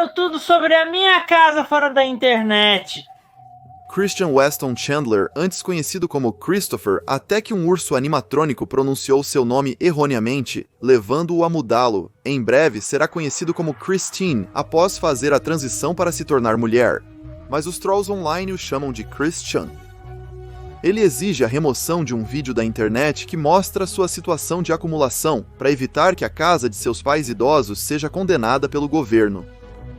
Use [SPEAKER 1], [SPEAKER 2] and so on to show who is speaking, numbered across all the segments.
[SPEAKER 1] quero tudo sobre a minha casa fora da internet.
[SPEAKER 2] Christian Weston Chandler, antes conhecido como Christopher, até que um urso animatrônico pronunciou seu nome erroneamente, levando-o a mudá-lo. Em breve será conhecido como Christine, após fazer a transição para se tornar mulher. Mas os trolls online o chamam de Christian. Ele exige a remoção de um vídeo da internet que mostra sua situação de acumulação, para evitar que a casa de seus pais idosos seja condenada pelo governo.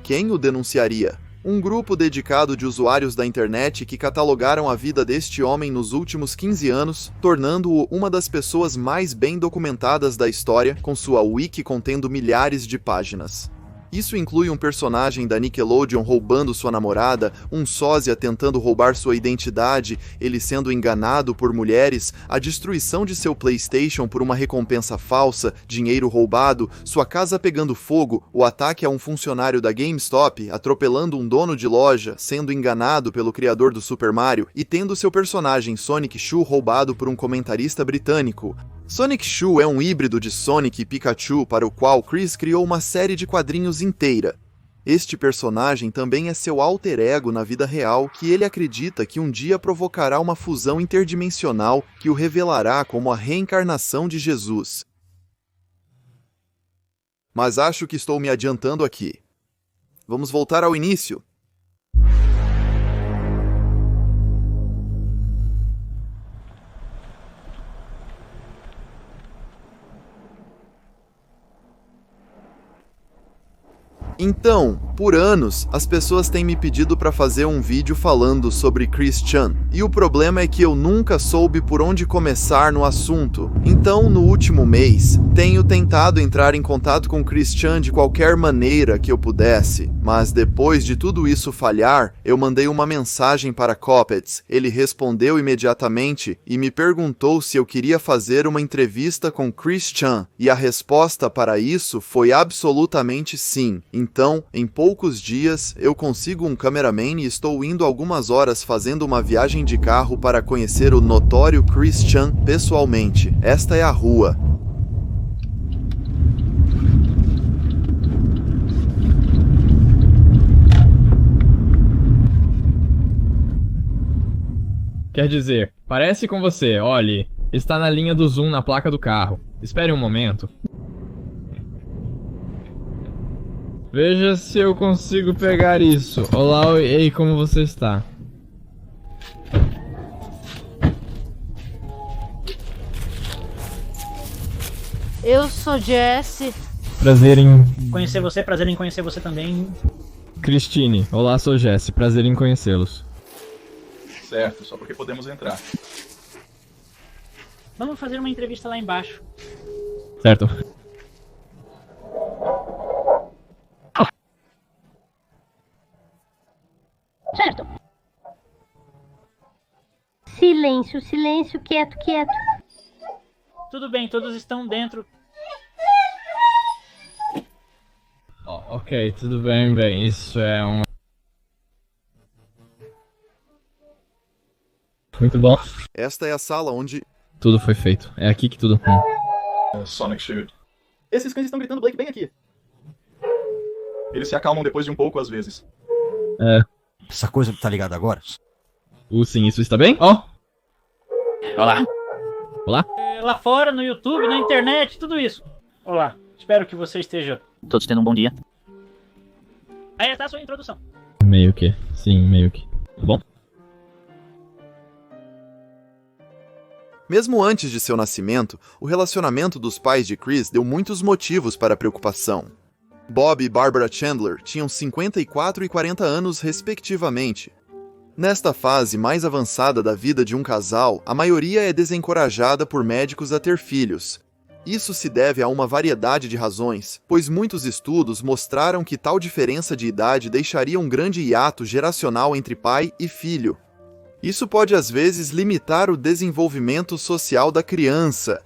[SPEAKER 2] Quem o denunciaria? Um grupo dedicado de usuários da internet que catalogaram a vida deste homem nos últimos 15 anos, tornando-o uma das pessoas mais bem documentadas da história, com sua wiki contendo milhares de páginas. Isso inclui um personagem da Nickelodeon roubando sua namorada, um sósia tentando roubar sua identidade, ele sendo enganado por mulheres, a destruição de seu PlayStation por uma recompensa falsa, dinheiro roubado, sua casa pegando fogo, o ataque a um funcionário da GameStop, atropelando um dono de loja, sendo enganado pelo criador do Super Mario e tendo seu personagem Sonic Shoe roubado por um comentarista britânico. Sonic Shoe é um híbrido de Sonic e Pikachu para o qual Chris criou uma série de quadrinhos inteira. Este personagem também é seu alter ego na vida real, que ele acredita que um dia provocará uma fusão interdimensional que o revelará como a reencarnação de Jesus. Mas acho que estou me adiantando aqui. Vamos voltar ao início. Então, por anos, as pessoas têm me pedido para fazer um vídeo falando sobre Christian, e o problema é que eu nunca soube por onde começar no assunto. Então, no último mês, tenho tentado entrar em contato com Christian de qualquer maneira que eu pudesse, mas depois de tudo isso falhar, eu mandei uma mensagem para Coppets. Ele respondeu imediatamente e me perguntou se eu queria fazer uma entrevista com Christian, e a resposta para isso foi absolutamente sim. Então, em poucos dias, eu consigo um cameraman e estou indo algumas horas fazendo uma viagem de carro para conhecer o notório Christian pessoalmente. Esta é a rua.
[SPEAKER 3] Quer dizer, parece com você, olhe, está na linha do zoom na placa do carro. Espere um momento. Veja se eu consigo pegar isso. Olá, ei, como você está?
[SPEAKER 4] Eu sou Jesse.
[SPEAKER 3] Prazer em...
[SPEAKER 1] Conhecer você, prazer em conhecer você também.
[SPEAKER 3] Christine, olá, sou Jesse, prazer em conhecê-los.
[SPEAKER 5] Certo, só porque podemos entrar.
[SPEAKER 1] Vamos fazer uma entrevista lá embaixo.
[SPEAKER 3] Certo.
[SPEAKER 4] Certo. Silêncio, silêncio, quieto, quieto.
[SPEAKER 1] Tudo bem, todos estão dentro.
[SPEAKER 3] Oh, ok, tudo bem, isso é um... Muito bom.
[SPEAKER 2] Esta é a sala onde...
[SPEAKER 3] Tudo foi feito. É aqui que tudo...
[SPEAKER 5] Sonic Shoe.
[SPEAKER 6] Esses cães estão gritando Blake bem aqui.
[SPEAKER 5] Eles se acalmam depois de um pouco às vezes.
[SPEAKER 3] É...
[SPEAKER 7] Essa coisa tá ligada agora?
[SPEAKER 3] Sim, isso está bem? Ó!
[SPEAKER 1] Olá.
[SPEAKER 3] Olá?
[SPEAKER 1] Lá fora, no YouTube, na internet, tudo isso. Olá, espero que você esteja...
[SPEAKER 8] Todos tendo um bom dia.
[SPEAKER 1] Aí está a sua introdução.
[SPEAKER 3] Meio que, sim, meio que. Bom?
[SPEAKER 2] Mesmo antes de seu nascimento, o relacionamento dos pais de Chris deu muitos motivos para preocupação. Bob e Barbara Chandler tinham 54 e 40 anos, respectivamente. Nesta fase mais avançada da vida de um casal, a maioria é desencorajada por médicos a ter filhos. Isso se deve a uma variedade de razões, pois muitos estudos mostraram que tal diferença de idade deixaria um grande hiato geracional entre pai e filho. Isso pode às vezes limitar o desenvolvimento social da criança.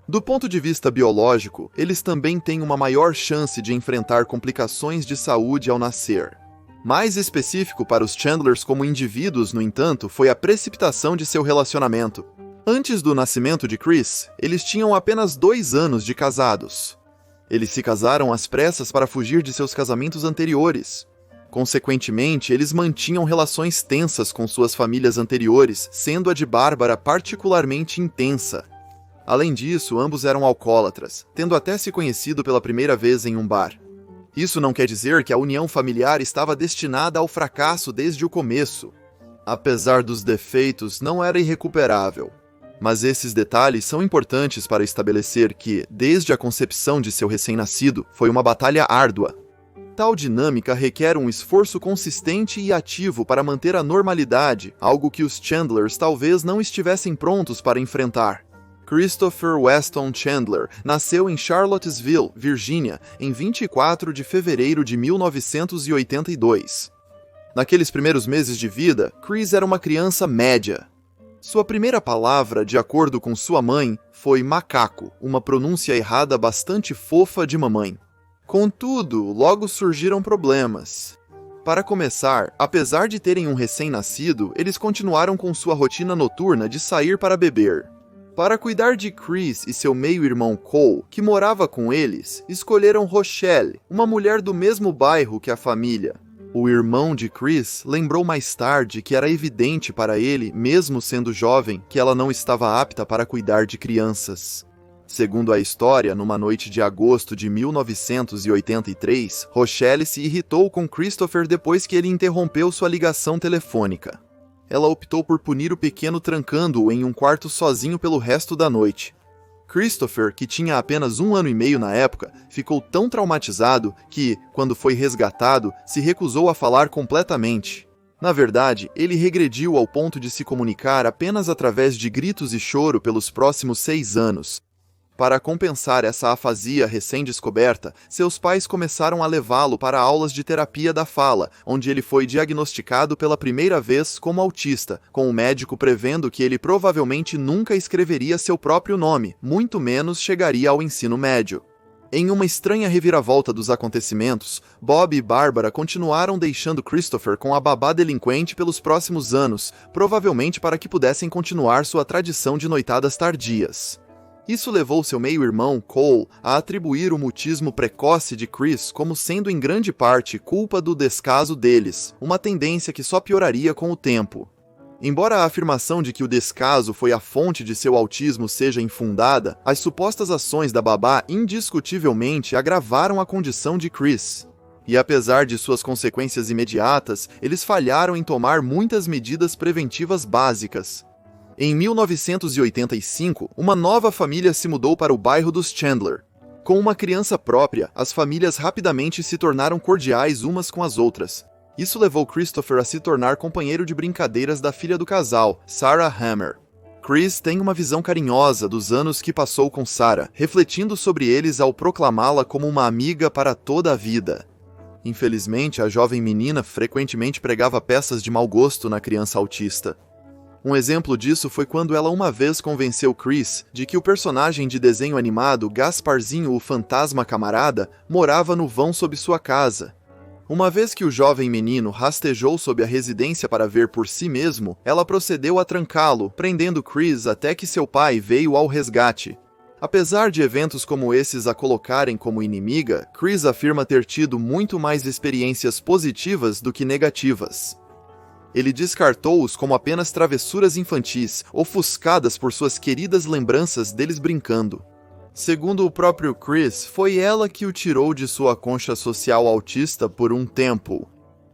[SPEAKER 2] Do ponto de vista biológico, eles também têm uma maior chance de enfrentar complicações de saúde ao nascer. Mais específico para os Chandlers como indivíduos, no entanto, foi a precipitação de seu relacionamento. Antes do nascimento de Chris, eles tinham apenas 2 anos de casados. Eles se casaram às pressas para fugir de seus casamentos anteriores. Consequentemente, eles mantinham relações tensas com suas famílias anteriores, sendo a de Bárbara particularmente intensa. Além disso, ambos eram alcoólatras, tendo até se conhecido pela primeira vez em um bar. Isso não quer dizer que a união familiar estava destinada ao fracasso desde o começo. Apesar dos defeitos, não era irrecuperável. Mas esses detalhes são importantes para estabelecer que, desde a concepção de seu recém-nascido, foi uma batalha árdua. Tal dinâmica requer um esforço consistente e ativo para manter a normalidade, algo que os Chandlers talvez não estivessem prontos para enfrentar. Christopher Weston Chandler nasceu em Charlottesville, Virgínia, em 24 de fevereiro de 1982. Naqueles primeiros meses de vida, Chris era uma criança média. Sua primeira palavra, de acordo com sua mãe, foi macaco, uma pronúncia errada bastante fofa de mamãe. Contudo, logo surgiram problemas. Para começar, apesar de terem um recém-nascido, eles continuaram com sua rotina noturna de sair para beber. Para cuidar de Chris e seu meio-irmão Cole, que morava com eles, escolheram Rochelle, uma mulher do mesmo bairro que a família. O irmão de Chris lembrou mais tarde que era evidente para ele, mesmo sendo jovem, que ela não estava apta para cuidar de crianças. Segundo a história, numa noite de agosto de 1983, Rochelle se irritou com Christopher depois que ele interrompeu sua ligação telefônica. Ela optou por punir o pequeno trancando-o em um quarto sozinho pelo resto da noite. Christopher, que tinha apenas 1 ano e meio na época, ficou tão traumatizado que, quando foi resgatado, se recusou a falar completamente. Na verdade, ele regrediu ao ponto de se comunicar apenas através de gritos e choro pelos próximos 6 anos. Para compensar essa afasia recém-descoberta, seus pais começaram a levá-lo para aulas de terapia da fala, onde ele foi diagnosticado pela primeira vez como autista, com o médico prevendo que ele provavelmente nunca escreveria seu próprio nome, muito menos chegaria ao ensino médio. Em uma estranha reviravolta dos acontecimentos, Bob e Bárbara continuaram deixando Christopher com a babá delinquente pelos próximos anos, provavelmente para que pudessem continuar sua tradição de noitadas tardias. Isso levou seu meio-irmão, Cole, a atribuir o mutismo precoce de Chris como sendo em grande parte culpa do descaso deles, uma tendência que só pioraria com o tempo. Embora a afirmação de que o descaso foi a fonte de seu autismo seja infundada, as supostas ações da babá indiscutivelmente agravaram a condição de Chris. E apesar de suas consequências imediatas, eles falharam em tomar muitas medidas preventivas básicas. Em 1985, uma nova família se mudou para o bairro dos Chandler. Com uma criança própria, as famílias rapidamente se tornaram cordiais umas com as outras. Isso levou Christopher a se tornar companheiro de brincadeiras da filha do casal, Sarah Hammer. Chris tem uma visão carinhosa dos anos que passou com Sarah, refletindo sobre eles ao proclamá-la como uma amiga para toda a vida. Infelizmente, a jovem menina frequentemente pregava peças de mau gosto na criança autista. Um exemplo disso foi quando ela uma vez convenceu Chris de que o personagem de desenho animado Gasparzinho o Fantasma Camarada morava no vão sob sua casa. Uma vez que o jovem menino rastejou sob a residência para ver por si mesmo, ela procedeu a trancá-lo, prendendo Chris até que seu pai veio ao resgate. Apesar de eventos como esses a colocarem como inimiga, Chris afirma ter tido muito mais experiências positivas do que negativas. Ele descartou-os como apenas travessuras infantis, ofuscadas por suas queridas lembranças deles brincando. Segundo o próprio Chris, foi ela que o tirou de sua concha social autista por um tempo.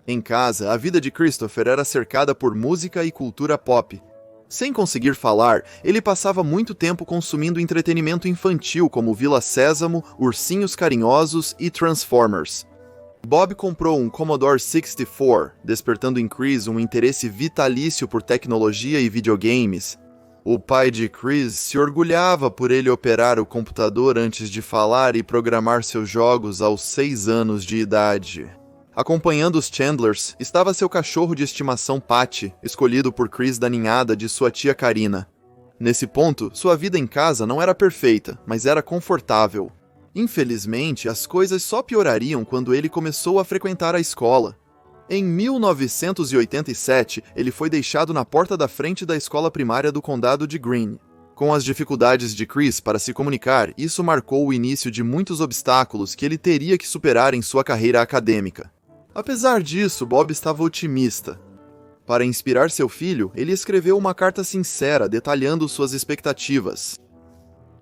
[SPEAKER 2] Em casa, a vida de Christopher era cercada por música e cultura pop. Sem conseguir falar, ele passava muito tempo consumindo entretenimento infantil como Vila Sésamo, Ursinhos Carinhosos e Transformers. Bob comprou um Commodore 64, despertando em Chris um interesse vitalício por tecnologia e videogames. O pai de Chris se orgulhava por ele operar o computador antes de falar e programar seus jogos aos 6 anos de idade. Acompanhando os Chandlers estava seu cachorro de estimação Patty, escolhido por Chris da ninhada de sua tia Karina. Nesse ponto, sua vida em casa não era perfeita, mas era confortável. Infelizmente, as coisas só piorariam quando ele começou a frequentar a escola. Em 1987, ele foi deixado na porta da frente da escola primária do condado de Greene. Com as dificuldades de Chris para se comunicar, isso marcou o início de muitos obstáculos que ele teria que superar em sua carreira acadêmica. Apesar disso, Bob estava otimista. Para inspirar seu filho, ele escreveu uma carta sincera detalhando suas expectativas.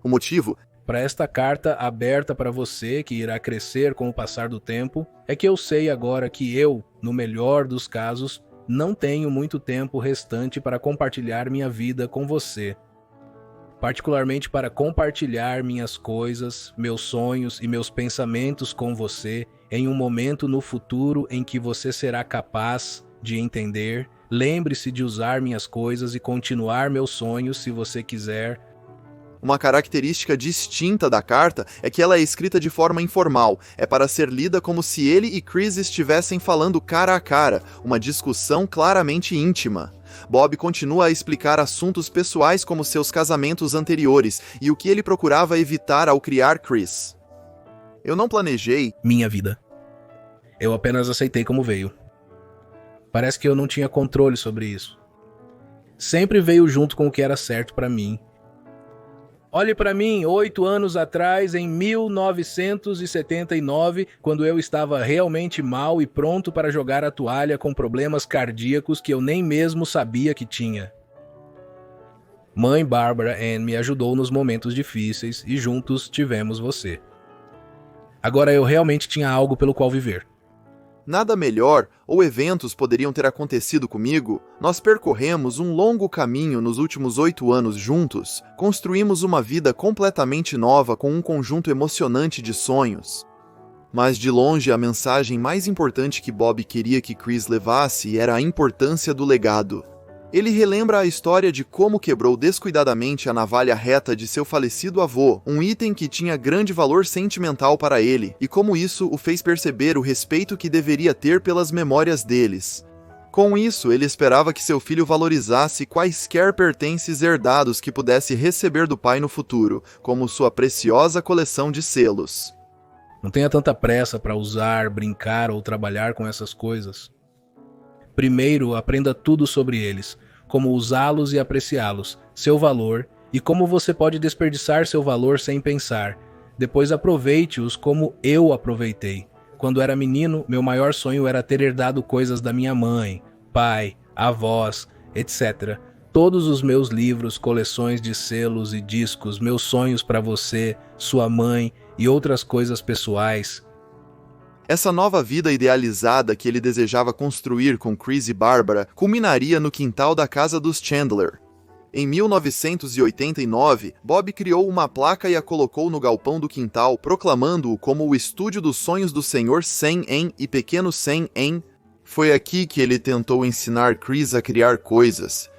[SPEAKER 2] O motivo?
[SPEAKER 8] Para esta carta aberta para você, que irá crescer com o passar do tempo, é que eu sei agora que eu, no melhor dos casos, não tenho muito tempo restante para compartilhar minha vida com você. Particularmente para compartilhar minhas coisas, meus sonhos e meus pensamentos com você em um momento no futuro em que você será capaz de entender. Lembre-se de usar minhas coisas e continuar meus sonhos se você quiser.
[SPEAKER 2] Uma característica distinta da carta é que ela é escrita de forma informal, é para ser lida como se ele e Chris estivessem falando cara a cara, uma discussão claramente íntima. Bob continua a explicar assuntos pessoais como seus casamentos anteriores e o que ele procurava evitar ao criar Chris. Eu não planejei
[SPEAKER 8] minha vida. Eu apenas aceitei como veio. Parece que eu não tinha controle sobre isso. Sempre veio junto com o que era certo para mim. Olhe para mim, 8 anos atrás, em 1979, quando eu estava realmente mal e pronto para jogar a toalha com problemas cardíacos que eu nem mesmo sabia que tinha. Mãe Barbara Ann me ajudou nos momentos difíceis e juntos tivemos você. Agora eu realmente tinha algo pelo qual viver.
[SPEAKER 2] Nada melhor ou eventos poderiam ter acontecido comigo. Nós percorremos um longo caminho nos últimos 8 anos juntos, construímos uma vida completamente nova com um conjunto emocionante de sonhos. Mas de longe a mensagem mais importante que Bob queria que Chris levasse era a importância do legado. Ele relembra a história de como quebrou descuidadamente a navalha reta de seu falecido avô, um item que tinha grande valor sentimental para ele, e como isso o fez perceber o respeito que deveria ter pelas memórias deles. Com isso, ele esperava que seu filho valorizasse quaisquer pertences herdados que pudesse receber do pai no futuro, como sua preciosa coleção de selos.
[SPEAKER 8] Não tenha tanta pressa para usar, brincar ou trabalhar com essas coisas. Primeiro, aprenda tudo sobre eles, como usá-los e apreciá-los, seu valor e como você pode desperdiçar seu valor sem pensar. Depois aproveite-os como eu aproveitei. Quando era menino, meu maior sonho era ter herdado coisas da minha mãe, pai, avós, etc. Todos os meus livros, coleções de selos e discos, meus sonhos para você, sua mãe e outras coisas pessoais.
[SPEAKER 2] Essa nova vida idealizada que ele desejava construir com Chris e Barbara culminaria no quintal da casa dos Chandler. Em 1989, Bob criou uma placa e a colocou no galpão do quintal, proclamando-o como o estúdio dos sonhos do Sr. Sam N e Pequeno Sam N. Foi aqui que ele tentou ensinar Chris a criar coisas.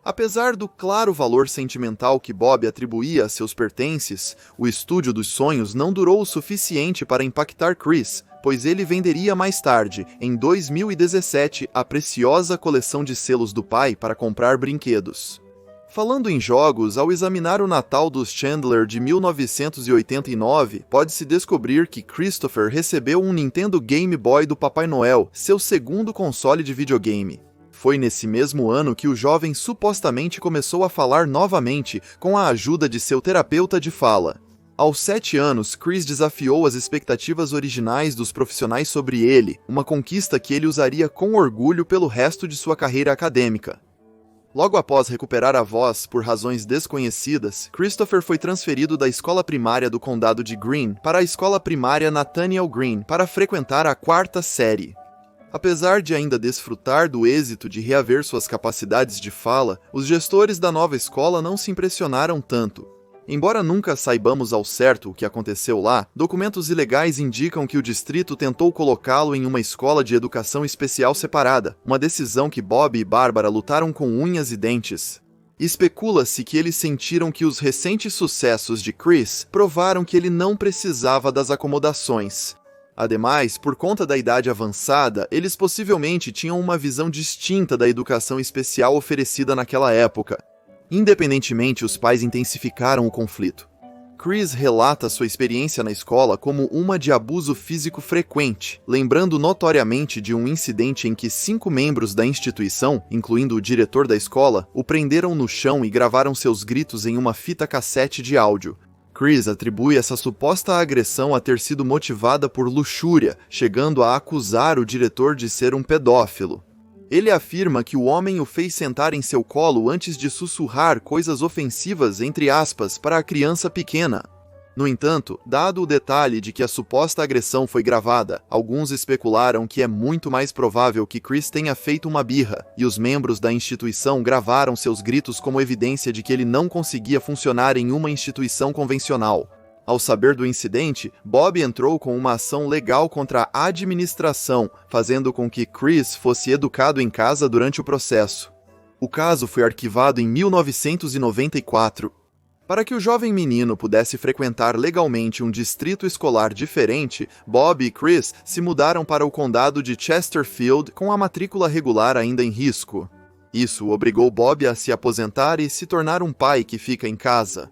[SPEAKER 2] Apesar do claro valor sentimental que Bob atribuía a seus pertences, o estúdio dos sonhos não durou o suficiente para impactar Chris, pois ele venderia mais tarde, em 2017, a preciosa coleção de selos do pai para comprar brinquedos. Falando em jogos, ao examinar o Natal dos Chandler de 1989, pode-se descobrir que Christopher recebeu um Nintendo Game Boy do Papai Noel, seu segundo console de videogame. Foi nesse mesmo ano que o jovem supostamente começou a falar novamente, com a ajuda de seu terapeuta de fala. Aos 7 anos, Chris desafiou as expectativas originais dos profissionais sobre ele, uma conquista que ele usaria com orgulho pelo resto de sua carreira acadêmica. Logo após recuperar a voz por razões desconhecidas, Christopher foi transferido da escola primária do condado de Greene para a escola primária Nathaniel Greene para frequentar a 4ª série. Apesar de ainda desfrutar do êxito de reaver suas capacidades de fala, os gestores da nova escola não se impressionaram tanto. Embora nunca saibamos ao certo o que aconteceu lá, documentos ilegais indicam que o distrito tentou colocá-lo em uma escola de educação especial separada, uma decisão que Bob e Barbara lutaram com unhas e dentes. Especula-se que eles sentiram que os recentes sucessos de Chris provaram que ele não precisava das acomodações. Ademais, por conta da idade avançada, eles possivelmente tinham uma visão distinta da educação especial oferecida naquela época. Independentemente, os pais intensificaram o conflito. Chris relata sua experiência na escola como uma de abuso físico frequente, lembrando notoriamente de um incidente em que 5 membros da instituição, incluindo o diretor da escola, o prenderam no chão e gravaram seus gritos em uma fita cassete de áudio. Chris atribui essa suposta agressão a ter sido motivada por luxúria, chegando a acusar o diretor de ser um pedófilo. Ele afirma que o homem o fez sentar em seu colo antes de sussurrar coisas ofensivas, entre aspas, para a criança pequena. No entanto, dado o detalhe de que a suposta agressão foi gravada, alguns especularam que é muito mais provável que Chris tenha feito uma birra, e os membros da instituição gravaram seus gritos como evidência de que ele não conseguia funcionar em uma instituição convencional. Ao saber do incidente, Bob entrou com uma ação legal contra a administração, fazendo com que Chris fosse educado em casa durante o processo. O caso foi arquivado em 1994. Para que o jovem menino pudesse frequentar legalmente um distrito escolar diferente, Bob e Chris se mudaram para o condado de Chesterfield com a matrícula regular ainda em risco. Isso obrigou Bob a se aposentar e se tornar um pai que fica em casa.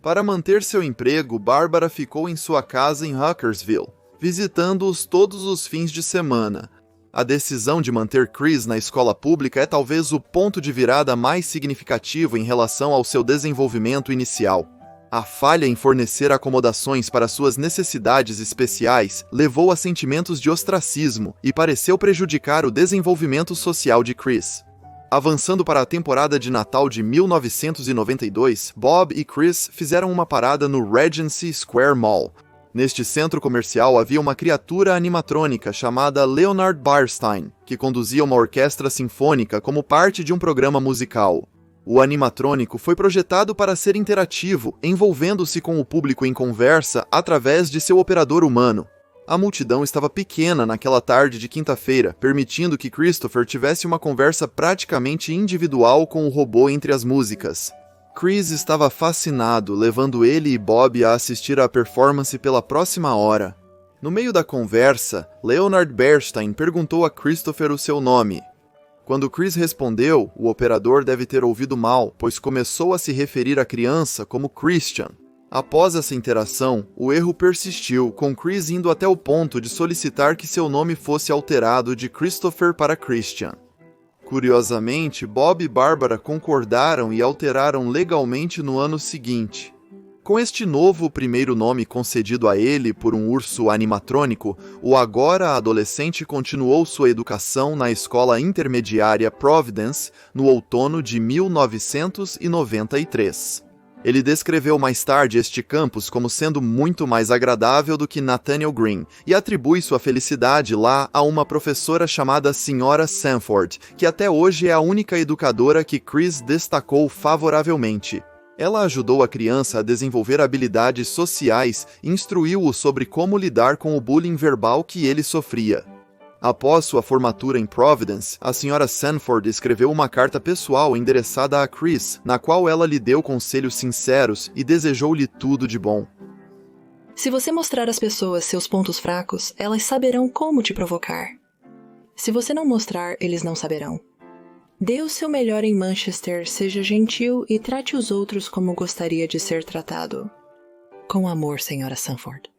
[SPEAKER 2] Para manter seu emprego, Barbara ficou em sua casa em Hackersville, visitando-os todos os fins de semana. A decisão de manter Chris na escola pública é talvez o ponto de virada mais significativo em relação ao seu desenvolvimento inicial. A falha em fornecer acomodações para suas necessidades especiais levou a sentimentos de ostracismo e pareceu prejudicar o desenvolvimento social de Chris. Avançando para a temporada de Natal de 1992, Bob e Chris fizeram uma parada no Regency Square Mall. Neste centro comercial havia uma criatura animatrônica chamada Leonard Bernstein, que conduzia uma orquestra sinfônica como parte de um programa musical. O animatrônico foi projetado para ser interativo, envolvendo-se com o público em conversa através de seu operador humano. A multidão estava pequena naquela tarde de quinta-feira, permitindo que Christopher tivesse uma conversa praticamente individual com o robô entre as músicas. Chris estava fascinado, levando ele e Bob a assistir à performance pela próxima hora. No meio da conversa, Leonard Bernstein perguntou a Christopher o seu nome. Quando Chris respondeu, o operador deve ter ouvido mal, pois começou a se referir à criança como Christian. Após essa interação, o erro persistiu, com Chris indo até o ponto de solicitar que seu nome fosse alterado de Christopher para Christian. Curiosamente, Bob e Barbara concordaram e alteraram legalmente no ano seguinte. Com este novo primeiro nome concedido a ele por um urso animatrônico, o agora adolescente continuou sua educação na escola intermediária Providence no outono de 1993. Ele descreveu mais tarde este campus como sendo muito mais agradável do que Nathaniel Green e atribui sua felicidade lá a uma professora chamada Sra. Sanford, que até hoje é a única educadora que Chris destacou favoravelmente. Ela ajudou a criança a desenvolver habilidades sociais e instruiu-o sobre como lidar com o bullying verbal que ele sofria. Após sua formatura em Providence, a Sra. Sanford escreveu uma carta pessoal endereçada a Chris, na qual ela lhe deu conselhos sinceros e desejou-lhe tudo de bom.
[SPEAKER 9] Se você mostrar às pessoas seus pontos fracos, elas saberão como te provocar. Se você não mostrar, eles não saberão. Dê o seu melhor em Manchester, seja gentil e trate os outros como gostaria de ser tratado. Com amor, Sra. Sanford.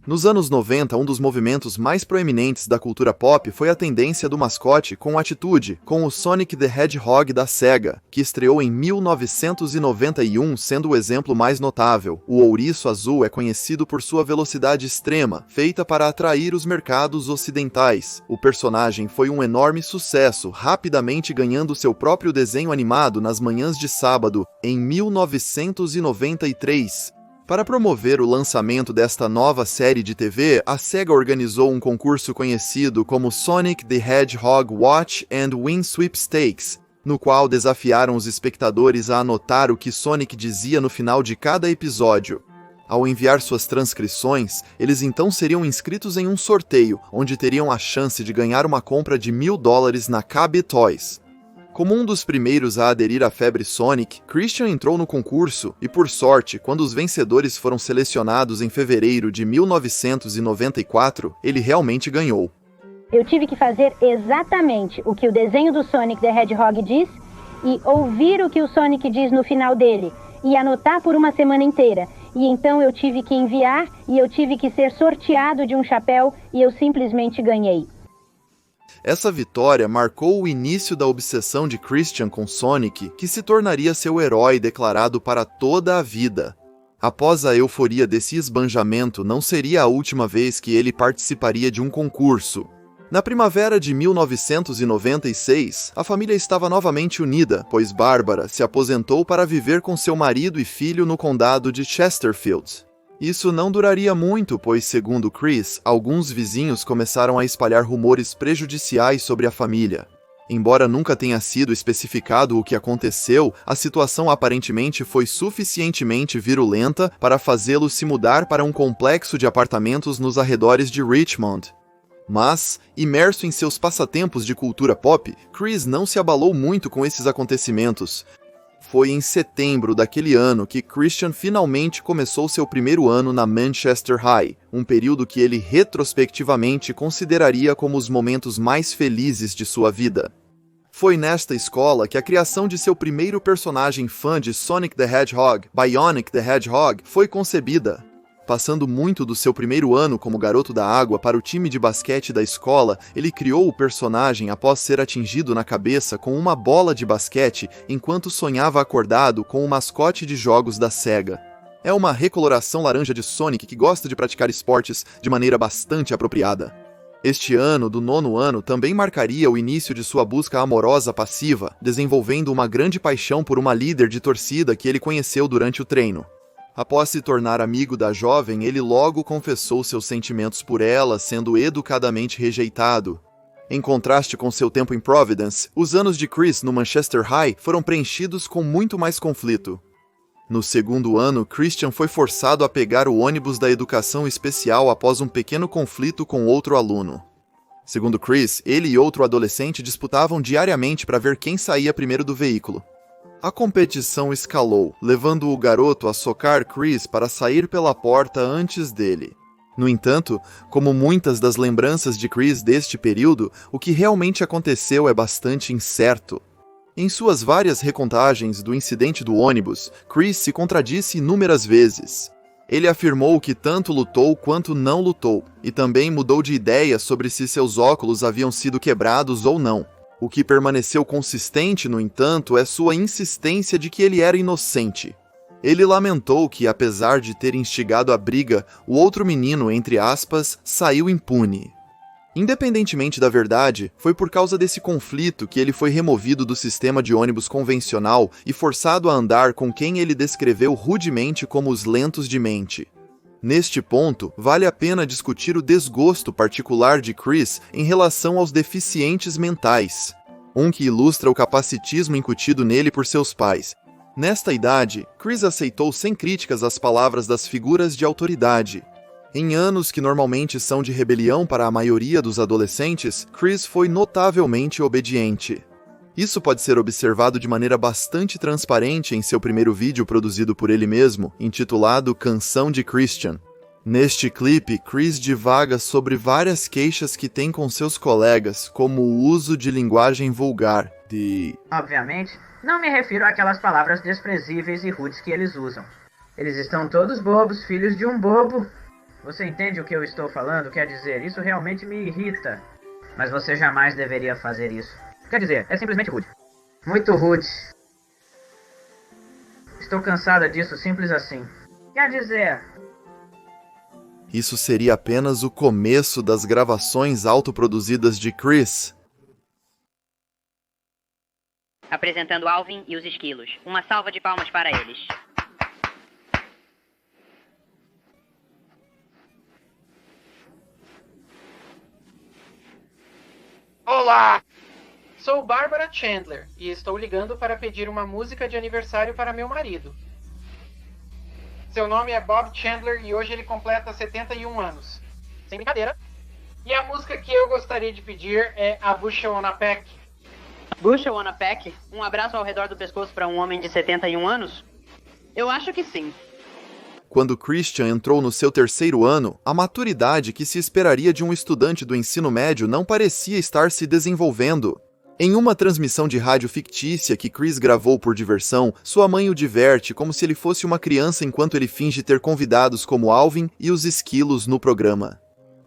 [SPEAKER 2] Nos anos 90, um dos movimentos mais proeminentes da cultura pop foi a tendência do mascote com atitude, com o Sonic the Hedgehog da Sega, que estreou em 1991, sendo o exemplo mais notável. O ouriço azul é conhecido por sua velocidade extrema, feita para atrair os mercados ocidentais. O personagem foi um enorme sucesso, rapidamente ganhando seu próprio desenho animado nas manhãs de sábado, em 1993. Para promover o lançamento desta nova série de TV, a Sega organizou um concurso conhecido como Sonic the Hedgehog Watch and Win Sweepstakes, no qual desafiaram os espectadores a anotar o que Sonic dizia no final de cada episódio. Ao enviar suas transcrições, eles então seriam inscritos em um sorteio, onde teriam a chance de ganhar uma compra de $1.000 na KB Toys. Como um dos primeiros a aderir à febre Sonic, Christian entrou no concurso e, por sorte, quando os vencedores foram selecionados em fevereiro de 1994, ele realmente ganhou.
[SPEAKER 10] Eu tive que fazer exatamente o que o desenho do Sonic the Hedgehog diz e ouvir o que o Sonic diz no final dele e anotar por uma semana inteira. E então eu tive que enviar e eu tive que ser sorteado de um chapéu e eu simplesmente ganhei.
[SPEAKER 2] Essa vitória marcou o início da obsessão de Christian com Sonic, que se tornaria seu herói declarado para toda a vida. Após a euforia desse esbanjamento, não seria a última vez que ele participaria de um concurso. Na primavera de 1996, a família estava novamente unida, pois Bárbara se aposentou para viver com seu marido e filho no condado de Chesterfield. Isso não duraria muito, pois, segundo Chris, alguns vizinhos começaram a espalhar rumores prejudiciais sobre a família. Embora nunca tenha sido especificado o que aconteceu, a situação aparentemente foi suficientemente virulenta para fazê-lo se mudar para um complexo de apartamentos nos arredores de Richmond. Mas, imerso em seus passatempos de cultura pop, Chris não se abalou muito com esses acontecimentos. Foi em setembro daquele ano que Christian finalmente começou seu primeiro ano na Manchester High, um período que ele retrospectivamente consideraria como os momentos mais felizes de sua vida. Foi nesta escola que a criação de seu primeiro personagem fã de Sonic the Hedgehog, Bionic the Hedgehog, foi concebida. Passando muito do seu primeiro ano como garoto da água para o time de basquete da escola, ele criou o personagem após ser atingido na cabeça com uma bola de basquete enquanto sonhava acordado com o mascote de jogos da Sega. É uma recoloração laranja de Sonic que gosta de praticar esportes de maneira bastante apropriada. Este ano, do 9º ano, também marcaria o início de sua busca amorosa passiva, desenvolvendo uma grande paixão por uma líder de torcida que ele conheceu durante o treino. Após se tornar amigo da jovem, ele logo confessou seus sentimentos por ela, sendo educadamente rejeitado. Em contraste com seu tempo em Providence, os anos de Chris no Manchester High foram preenchidos com muito mais conflito. No 2º ano, Christian foi forçado a pegar o ônibus da educação especial após um pequeno conflito com outro aluno. Segundo Chris, ele e outro adolescente disputavam diariamente para ver quem saía primeiro do veículo. A competição escalou, levando o garoto a socar Chris para sair pela porta antes dele. No entanto, como muitas das lembranças de Chris deste período, o que realmente aconteceu é bastante incerto. Em suas várias recontagens do incidente do ônibus, Chris se contradisse inúmeras vezes. Ele afirmou que tanto lutou quanto não lutou, e também mudou de ideia sobre se seus óculos haviam sido quebrados ou não. O que permaneceu consistente, no entanto, é sua insistência de que ele era inocente. Ele lamentou que, apesar de ter instigado a briga, o outro menino, entre aspas, saiu impune. Independentemente da verdade, foi por causa desse conflito que ele foi removido do sistema de ônibus convencional e forçado a andar com quem ele descreveu rudemente como os lentos de mente. Neste ponto, vale a pena discutir o desgosto particular de Chris em relação aos deficientes mentais, um que ilustra o capacitismo incutido nele por seus pais. Nesta idade, Chris aceitou sem críticas as palavras das figuras de autoridade. Em anos que normalmente são de rebelião para a maioria dos adolescentes, Chris foi notavelmente obediente. Isso pode ser observado de maneira bastante transparente em seu primeiro vídeo produzido por ele mesmo, intitulado Canção de Christian. Neste clipe, Chris divaga sobre várias queixas que tem com seus colegas, como o uso de linguagem vulgar.
[SPEAKER 11] Obviamente, não me refiro àquelas palavras desprezíveis e rudes que eles usam. Eles estão todos bobos, filhos de um bobo. Você entende o que eu estou falando? Quer dizer, isso realmente me irrita. Mas você jamais deveria fazer isso. Quer dizer, é simplesmente rude. Muito rude. Estou cansada disso, simples assim. Quer dizer...
[SPEAKER 2] Isso seria apenas o começo das gravações autoproduzidas de Chris.
[SPEAKER 12] Apresentando Alvin e os Esquilos. Uma salva de palmas para eles.
[SPEAKER 13] Olá! Sou Barbara Chandler e estou ligando para pedir uma música de aniversário para meu marido. Seu nome é Bob Chandler e hoje ele completa 71 anos. Sem brincadeira. E a música que eu gostaria de pedir é A Bushel on a Peck.
[SPEAKER 12] Bushel on a Peck? Um abraço ao redor do pescoço para um homem de 71 anos? Eu acho que sim.
[SPEAKER 2] Quando Christian entrou no seu 3º ano, a maturidade que se esperaria de um estudante do ensino médio não parecia estar se desenvolvendo. Em uma transmissão de rádio fictícia que Chris gravou por diversão, sua mãe o diverte como se ele fosse uma criança enquanto ele finge ter convidados como Alvin e os esquilos no programa.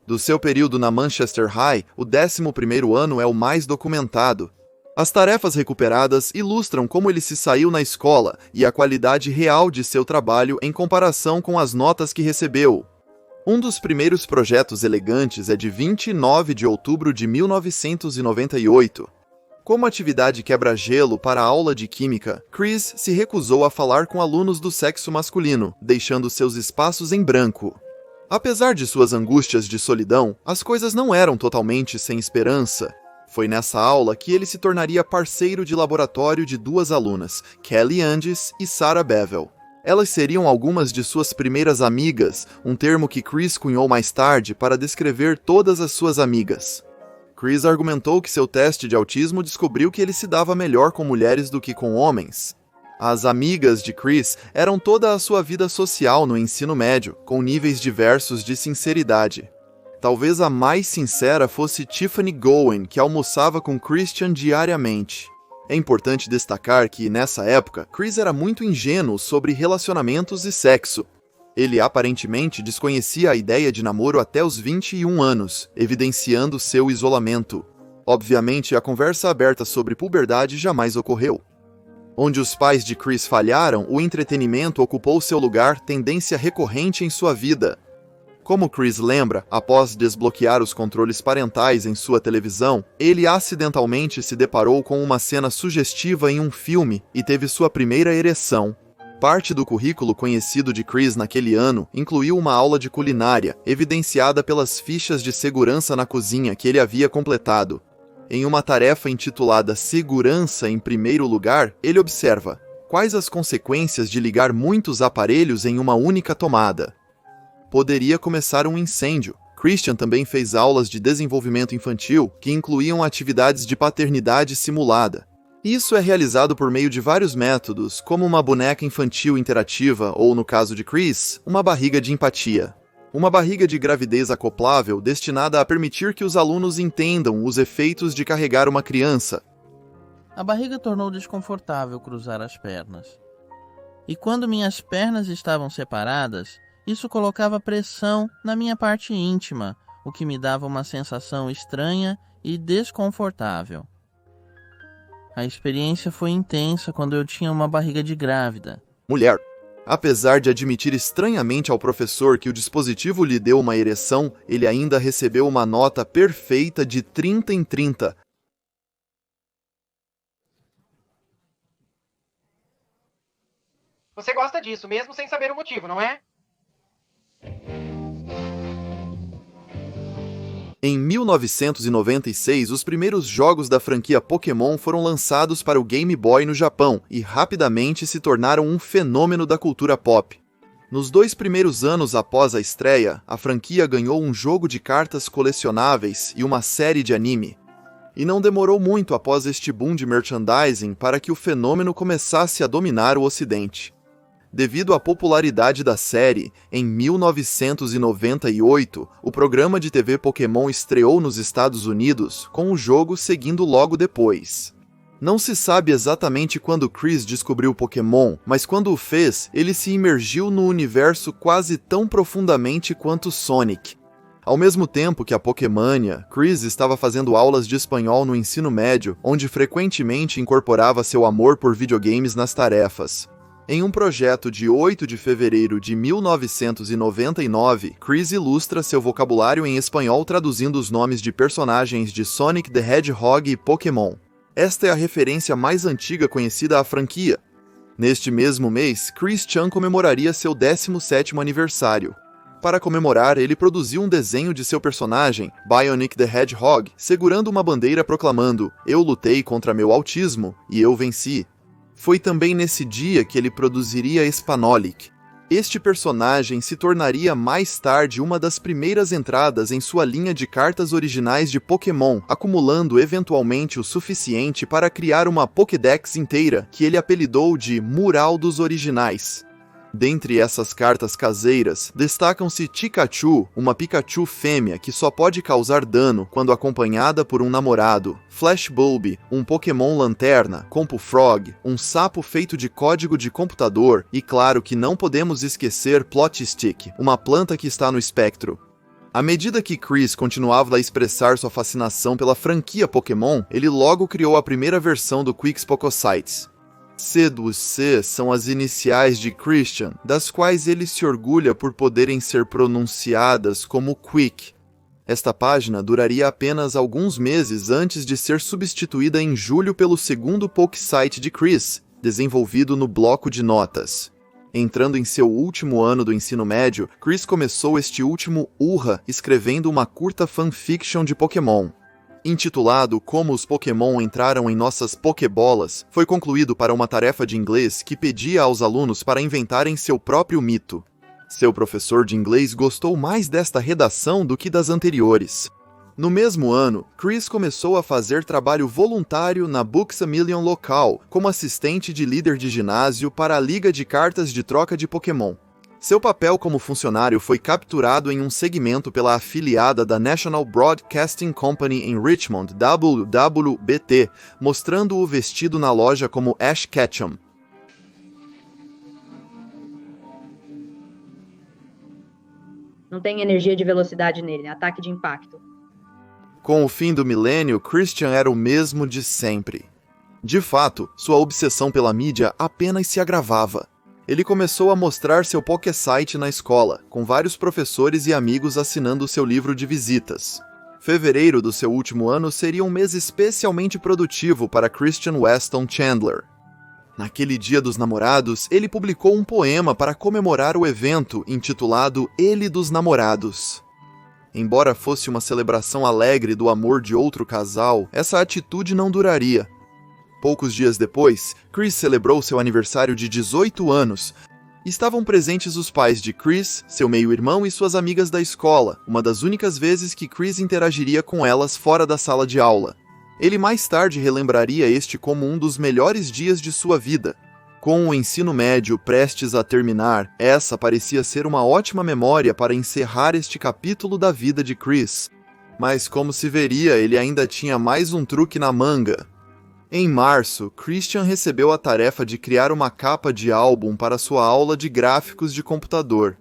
[SPEAKER 2] Do seu período na Manchester High, o 11º ano é o mais documentado. As tarefas recuperadas ilustram como ele se saiu na escola e a qualidade real de seu trabalho em comparação com as notas que recebeu. Um dos primeiros projetos elegantes é de 29 de outubro de 1998. Como atividade quebra-gelo para a aula de química, Chris se recusou a falar com alunos do sexo masculino, deixando seus espaços em branco. Apesar de suas angústias de solidão, as coisas não eram totalmente sem esperança. Foi nessa aula que ele se tornaria parceiro de laboratório de 2 alunas, Kelly Andes e Sarah Bevel. Elas seriam algumas de suas primeiras amigas, um termo que Chris cunhou mais tarde para descrever todas as suas amigas. Chris argumentou que seu teste de autismo descobriu que ele se dava melhor com mulheres do que com homens. As amigas de Chris eram toda a sua vida social no ensino médio, com níveis diversos de sinceridade. Talvez a mais sincera fosse Tiffany Gowen, que almoçava com Christian diariamente. É importante destacar que, nessa época, Chris era muito ingênuo sobre relacionamentos e sexo. Ele aparentemente desconhecia a ideia de namoro até os 21 anos, evidenciando seu isolamento. Obviamente, a conversa aberta sobre puberdade jamais ocorreu. Onde os pais de Chris falharam, o entretenimento ocupou seu lugar, tendência recorrente em sua vida. Como Chris lembra, após desbloquear os controles parentais em sua televisão, ele acidentalmente se deparou com uma cena sugestiva em um filme e teve sua primeira ereção. Parte do currículo conhecido de Chris naquele ano incluiu uma aula de culinária, evidenciada pelas fichas de segurança na cozinha que ele havia completado. Em uma tarefa intitulada Segurança em Primeiro Lugar, ele observa: quais as consequências de ligar muitos aparelhos em uma única tomada? Poderia começar um incêndio. Christian também fez aulas de desenvolvimento infantil que incluíam atividades de paternidade simulada. Isso é realizado por meio de vários métodos, como uma boneca infantil interativa ou, no caso de Chris, uma barriga de empatia. Uma barriga de gravidez acoplável destinada a permitir que os alunos entendam os efeitos de carregar uma criança.
[SPEAKER 14] A barriga tornou desconfortável cruzar as pernas. E quando minhas pernas estavam separadas, isso colocava pressão na minha parte íntima, o que me dava uma sensação estranha e desconfortável. A experiência foi intensa quando eu tinha uma barriga de grávida.
[SPEAKER 2] Mulher. Apesar de admitir estranhamente ao professor que o dispositivo lhe deu uma ereção, ele ainda recebeu uma nota perfeita de 30 em 30.
[SPEAKER 13] Você gosta disso, mesmo sem saber o motivo, não é?
[SPEAKER 2] Em 1996, os primeiros jogos da franquia Pokémon foram lançados para o Game Boy no Japão e rapidamente se tornaram um fenômeno da cultura pop. Nos 2 primeiros anos após a estreia, a franquia ganhou um jogo de cartas colecionáveis e uma série de anime. E não demorou muito após este boom de merchandising para que o fenômeno começasse a dominar o Ocidente. Devido à popularidade da série, em 1998, o programa de TV Pokémon estreou nos Estados Unidos, com o jogo seguindo logo depois. Não se sabe exatamente quando Chris descobriu Pokémon, mas quando o fez, ele se imergiu no universo quase tão profundamente quanto Sonic. Ao mesmo tempo que a Pokémania, Chris estava fazendo aulas de espanhol no ensino médio, onde frequentemente incorporava seu amor por videogames nas tarefas. Em um projeto de 8 de fevereiro de 1999, Chris ilustra seu vocabulário em espanhol traduzindo os nomes de personagens de Sonic the Hedgehog e Pokémon. Esta é a referência mais antiga conhecida à franquia. Neste mesmo mês, Chris Chan comemoraria seu 17º aniversário. Para comemorar, ele produziu um desenho de seu personagem, Bionic the Hedgehog, segurando uma bandeira proclamando: "Eu lutei contra meu autismo e eu venci." Foi também nesse dia que ele produziria Spanolic. Este personagem se tornaria mais tarde uma das primeiras entradas em sua linha de cartas originais de Pokémon, acumulando eventualmente o suficiente para criar uma Pokédex inteira, que ele apelidou de Mural dos Originais. Dentre essas cartas caseiras, destacam-se Tikachu, uma Pikachu fêmea que só pode causar dano quando acompanhada por um namorado, Flashbulb, um Pokémon lanterna, Compufrog, um sapo feito de código de computador e claro que não podemos esquecer Plotstick, uma planta que está no espectro. À medida que Chris continuava a expressar sua fascinação pela franquia Pokémon, ele logo criou a primeira versão do Quicks Pokésites. C são as iniciais de Christian, das quais ele se orgulha por poderem ser pronunciadas como Quick. Esta página duraria apenas alguns meses antes de ser substituída em julho pelo segundo Pokésite de Chris, desenvolvido no bloco de notas. Entrando em seu último ano do ensino médio, Chris começou este último urra escrevendo uma curta fanfiction de Pokémon. Intitulado Como os Pokémon Entraram em Nossas Pokébolas, foi concluído para uma tarefa de inglês que pedia aos alunos para inventarem seu próprio mito. Seu professor de inglês gostou mais desta redação do que das anteriores. No mesmo ano, Chris começou a fazer trabalho voluntário na Books A Million local, como assistente de líder de ginásio para a Liga de Cartas de Troca de Pokémon. Seu papel como funcionário foi capturado em um segmento pela afiliada da National Broadcasting Company em Richmond, WWBT, mostrando-o vestido na loja como Ash Ketchum.
[SPEAKER 15] Não tem energia de velocidade nele, ataque de impacto.
[SPEAKER 2] Com o fim do milênio, Christian era o mesmo de sempre. De fato, sua obsessão pela mídia apenas se agravava. Ele começou a mostrar seu Pokésite na escola, com vários professores e amigos assinando seu livro de visitas. Fevereiro do seu último ano seria um mês especialmente produtivo para Christian Weston Chandler. Naquele Dia dos Namorados, ele publicou um poema para comemorar o evento, intitulado Ele dos Namorados. Embora fosse uma celebração alegre do amor de outro casal, essa atitude não duraria. Poucos dias depois, Chris celebrou seu aniversário de 18 anos. Estavam presentes os pais de Chris, seu meio-irmão e suas amigas da escola, uma das únicas vezes que Chris interagiria com elas fora da sala de aula. Ele mais tarde relembraria este como um dos melhores dias de sua vida. Com o ensino médio prestes a terminar, essa parecia ser uma ótima memória para encerrar este capítulo da vida de Chris. Mas como se veria, ele ainda tinha mais um truque na manga. Em março, Christian recebeu a tarefa de criar uma capa de álbum para sua aula de gráficos de computador.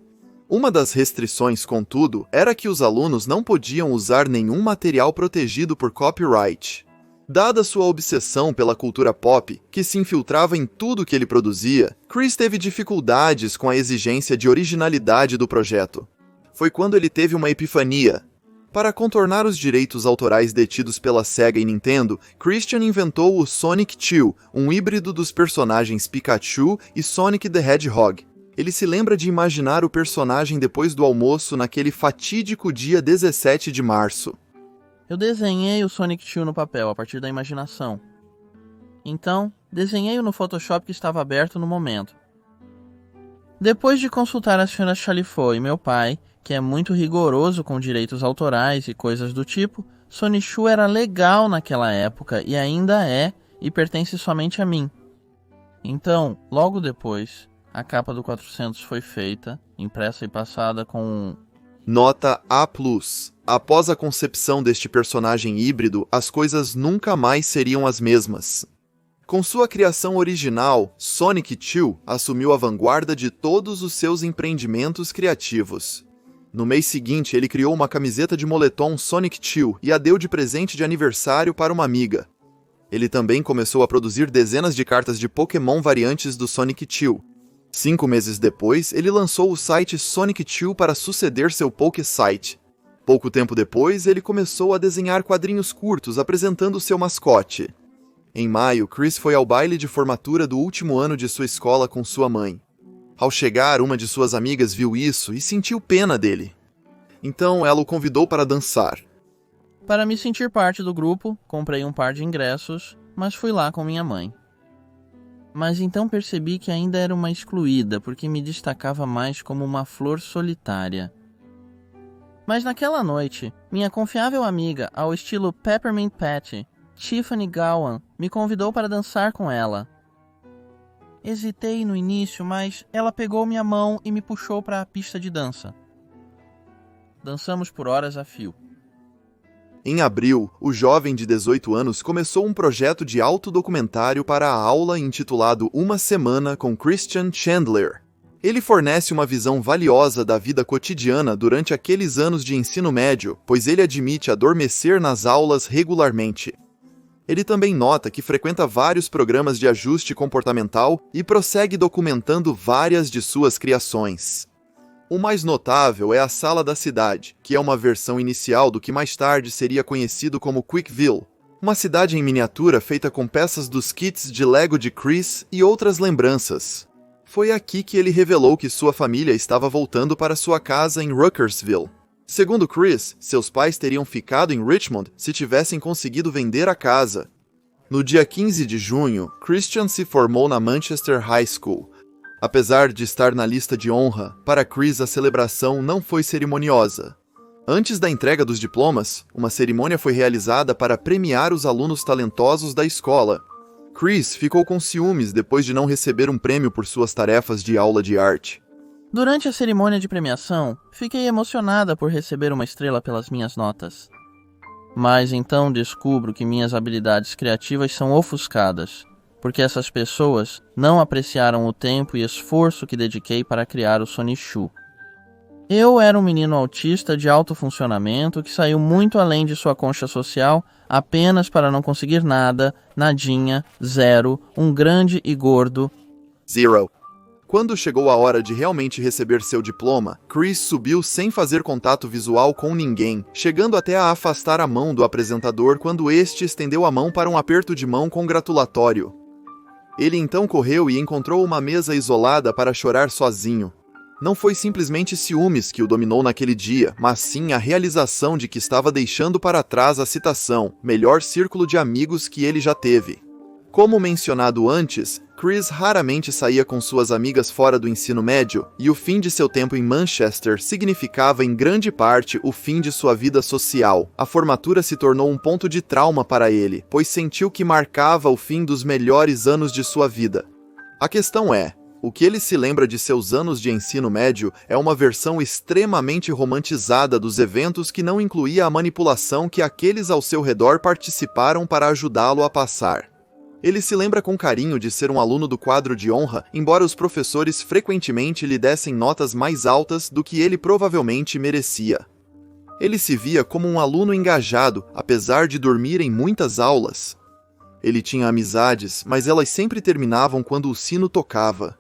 [SPEAKER 2] Uma das restrições, contudo, era que os alunos não podiam usar nenhum material protegido por copyright. Dada sua obsessão pela cultura pop, que se infiltrava em tudo que ele produzia, Chris teve dificuldades com a exigência de originalidade do projeto. Foi quando ele teve uma epifania. Para contornar os direitos autorais detidos pela Sega e Nintendo, Christian inventou o Sonic 2, um híbrido dos personagens Pikachu e Sonic the Hedgehog. Ele se lembra de imaginar o personagem depois do almoço naquele fatídico dia 17 de março.
[SPEAKER 14] Eu desenhei o Sonic 2 no papel a partir da imaginação. Então, desenhei-o no Photoshop que estava aberto no momento. Depois de consultar a Sra. Chalifou e meu pai, que é muito rigoroso com direitos autorais e coisas do tipo, Sonichu era legal naquela época e ainda é, e pertence somente a mim. Então, logo depois, a capa do 400 foi feita, impressa e passada com
[SPEAKER 2] Nota A+. Após a concepção deste personagem híbrido, as coisas nunca mais seriam as mesmas. Com sua criação original, Sonic 2 assumiu a vanguarda de todos os seus empreendimentos criativos. No mês seguinte, ele criou uma camiseta de moletom Sonic 2 e a deu de presente de aniversário para uma amiga. Ele também começou a produzir dezenas de cartas de Pokémon variantes do Sonic 2. 5 meses depois, ele lançou o site Sonic 2 para suceder seu Pokésite. Pouco tempo depois, ele começou a desenhar quadrinhos curtos apresentando seu mascote. Em maio, Chris foi ao baile de formatura do último ano de sua escola com sua mãe. Ao chegar, uma de suas amigas viu isso e sentiu pena dele. Então, ela o convidou para dançar.
[SPEAKER 14] Para me sentir parte do grupo, comprei um par de ingressos, mas fui lá com minha mãe. Mas então percebi que ainda era uma excluída, porque me destacava mais como uma flor solitária. Mas naquela noite, minha confiável amiga, ao estilo Peppermint Patty, Tiffany Gowan, me convidou para dançar com ela. Hesitei no início, mas ela pegou minha mão e me puxou para a pista de dança. Dançamos por horas a fio.
[SPEAKER 2] Em abril, o jovem de 18 anos começou um projeto de autodocumentário para a aula intitulado Uma Semana com Christian Chandler. Ele fornece uma visão valiosa da vida cotidiana durante aqueles anos de ensino médio, pois ele admite adormecer nas aulas regularmente. Ele também nota que frequenta vários programas de ajuste comportamental e prossegue documentando várias de suas criações. O mais notável é a Sala da Cidade, que é uma versão inicial do que mais tarde seria conhecido como Quickville, uma cidade em miniatura feita com peças dos kits de Lego de Chris e outras lembranças. Foi aqui que ele revelou que sua família estava voltando para sua casa em Ruckersville. Segundo Chris, seus pais teriam ficado em Richmond se tivessem conseguido vender a casa. No dia 15 de junho, Christian se formou na Manchester High School. Apesar de estar na lista de honra, para Chris a celebração não foi cerimoniosa. Antes da entrega dos diplomas, uma cerimônia foi realizada para premiar os alunos talentosos da escola. Chris ficou com ciúmes depois de não receber um prêmio por suas tarefas de aula de arte.
[SPEAKER 14] Durante a cerimônia de premiação, fiquei emocionada por receber uma estrela pelas minhas notas. Mas então descubro que minhas habilidades criativas são ofuscadas, porque essas pessoas não apreciaram o tempo e esforço que dediquei para criar o Sonichu. Eu era um menino autista de alto funcionamento que saiu muito além de sua concha social apenas para não conseguir nada, nadinha, zero, um grande e gordo.
[SPEAKER 2] Zero. Quando chegou a hora de realmente receber seu diploma, Chris subiu sem fazer contato visual com ninguém, chegando até a afastar a mão do apresentador quando este estendeu a mão para um aperto de mão congratulatório. Ele então correu e encontrou uma mesa isolada para chorar sozinho. Não foi simplesmente ciúmes que o dominou naquele dia, mas sim a realização de que estava deixando para trás a citação, melhor círculo de amigos que ele já teve. Como mencionado antes, Chris raramente saía com suas amigas fora do ensino médio, e o fim de seu tempo em Manchester significava em grande parte o fim de sua vida social. A formatura se tornou um ponto de trauma para ele, pois sentiu que marcava o fim dos melhores anos de sua vida. A questão é, o que ele se lembra de seus anos de ensino médio é uma versão extremamente romantizada dos eventos que não incluía a manipulação que aqueles ao seu redor participaram para ajudá-lo a passar. Ele se lembra com carinho de ser um aluno do quadro de honra, embora os professores frequentemente lhe dessem notas mais altas do que ele provavelmente merecia. Ele se via como um aluno engajado, apesar de dormir em muitas aulas. Ele tinha amizades, mas elas sempre terminavam quando o sino tocava.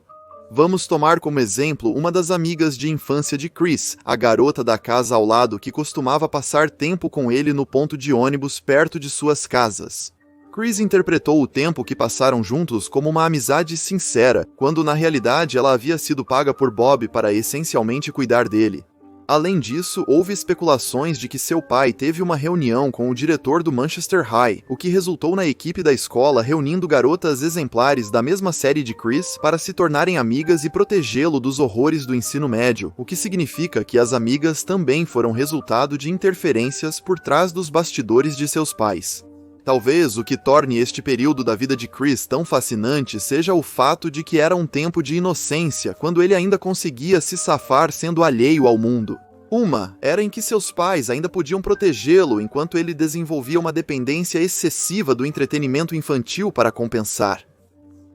[SPEAKER 2] Vamos tomar como exemplo uma das amigas de infância de Chris, a garota da casa ao lado que costumava passar tempo com ele no ponto de ônibus perto de suas casas. Chris interpretou o tempo que passaram juntos como uma amizade sincera, quando na realidade ela havia sido paga por Bob para essencialmente cuidar dele. Além disso, houve especulações de que seu pai teve uma reunião com o diretor do Manchester High, o que resultou na equipe da escola reunindo garotas exemplares da mesma série de Chris para se tornarem amigas e protegê-lo dos horrores do ensino médio, o que significa que as amigas também foram resultado de interferências por trás dos bastidores de seus pais. Talvez o que torne este período da vida de Chris tão fascinante seja o fato de que era um tempo de inocência, quando ele ainda conseguia se safar sendo alheio ao mundo. Uma era em que seus pais ainda podiam protegê-lo enquanto ele desenvolvia uma dependência excessiva do entretenimento infantil para compensar.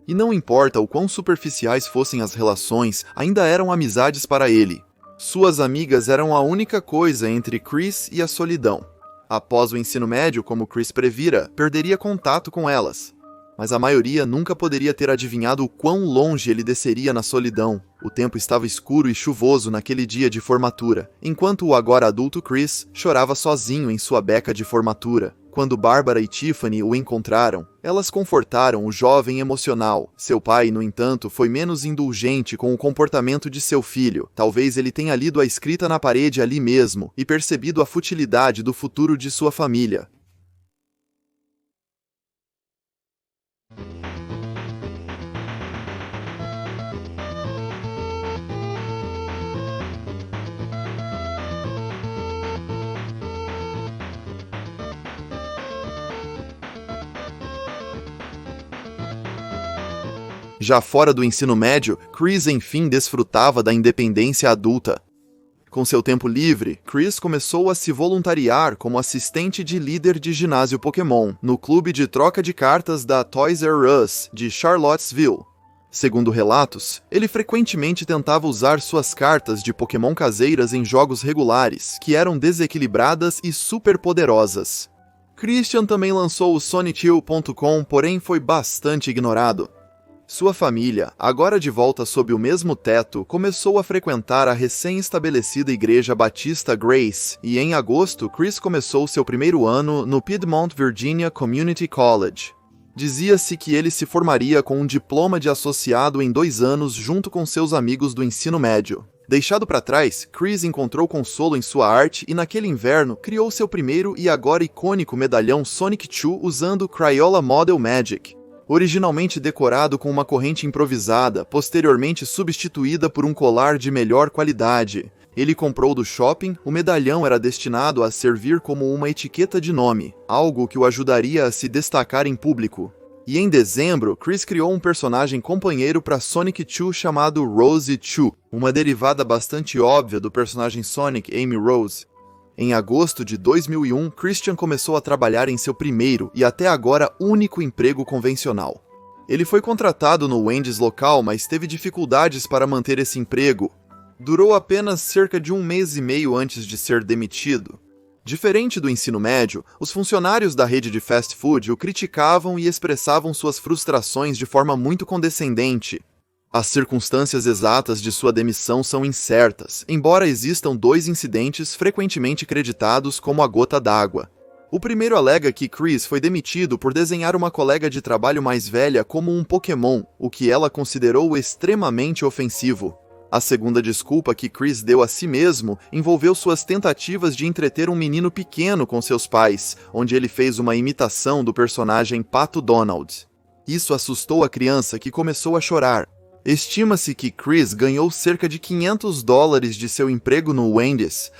[SPEAKER 2] E não importa o quão superficiais fossem as relações, ainda eram amizades para ele. Suas amigas eram a única coisa entre Chris e a solidão. Após o ensino médio, como Chris previra, perderia contato com elas. Mas a maioria nunca poderia ter adivinhado o quão longe ele desceria na solidão. O tempo estava escuro e chuvoso naquele dia de formatura, enquanto o agora adulto Chris chorava sozinho em sua beca de formatura. Quando Barbara e Tiffany o encontraram, elas confortaram o jovem emocional. Seu pai, no entanto, foi menos indulgente com o comportamento de seu filho. Talvez ele tenha lido a escrita na parede ali mesmo e percebido a futilidade do futuro de sua família. Já fora do ensino médio, Chris enfim desfrutava da independência adulta. Com seu tempo livre, Chris começou a se voluntariar como assistente de líder de ginásio Pokémon no clube de troca de cartas da Toys R Us de Charlottesville. Segundo relatos, ele frequentemente tentava usar suas cartas de Pokémon caseiras em jogos regulares, que eram desequilibradas e superpoderosas. Christian também lançou o SonicChill.com, porém foi bastante ignorado. Sua família, agora de volta sob o mesmo teto, começou a frequentar a recém-estabelecida Igreja Batista Grace, e em agosto, Chris começou seu primeiro ano no Piedmont Virginia Community College. Dizia-se que ele se formaria com um diploma de associado em 2 anos junto com seus amigos do ensino médio. Deixado para trás, Chris encontrou consolo em sua arte e naquele inverno criou seu primeiro e agora icônico medalhão Sonic 2 usando Crayola Model Magic. Originalmente decorado com uma corrente improvisada, posteriormente substituída por um colar de melhor qualidade. Ele comprou do shopping, o medalhão era destinado a servir como uma etiqueta de nome, algo que o ajudaria a se destacar em público. E em dezembro, Chris criou um personagem companheiro para Sonic 2 chamado Rose 2, uma derivada bastante óbvia do personagem Sonic Amy Rose. Em agosto de 2001, Christian começou a trabalhar em seu primeiro e até agora único emprego convencional. Ele foi contratado no Wendy's local, mas teve dificuldades para manter esse emprego. Durou apenas cerca de 1 mês e meio antes de ser demitido. Diferente do ensino médio, os funcionários da rede de fast food o criticavam e expressavam suas frustrações de forma muito condescendente. As circunstâncias exatas de sua demissão são incertas, embora existam 2 incidentes frequentemente creditados como a gota d'água. O primeiro alega que Chris foi demitido por desenhar uma colega de trabalho mais velha como um Pokémon, o que ela considerou extremamente ofensivo. A segunda desculpa que Chris deu a si mesmo envolveu suas tentativas de entreter um menino pequeno com seus pais, onde ele fez uma imitação do personagem Pato Donald. Isso assustou a criança, que começou a chorar. Estima-se que Chris ganhou cerca de $500 de seu emprego no Wendy's.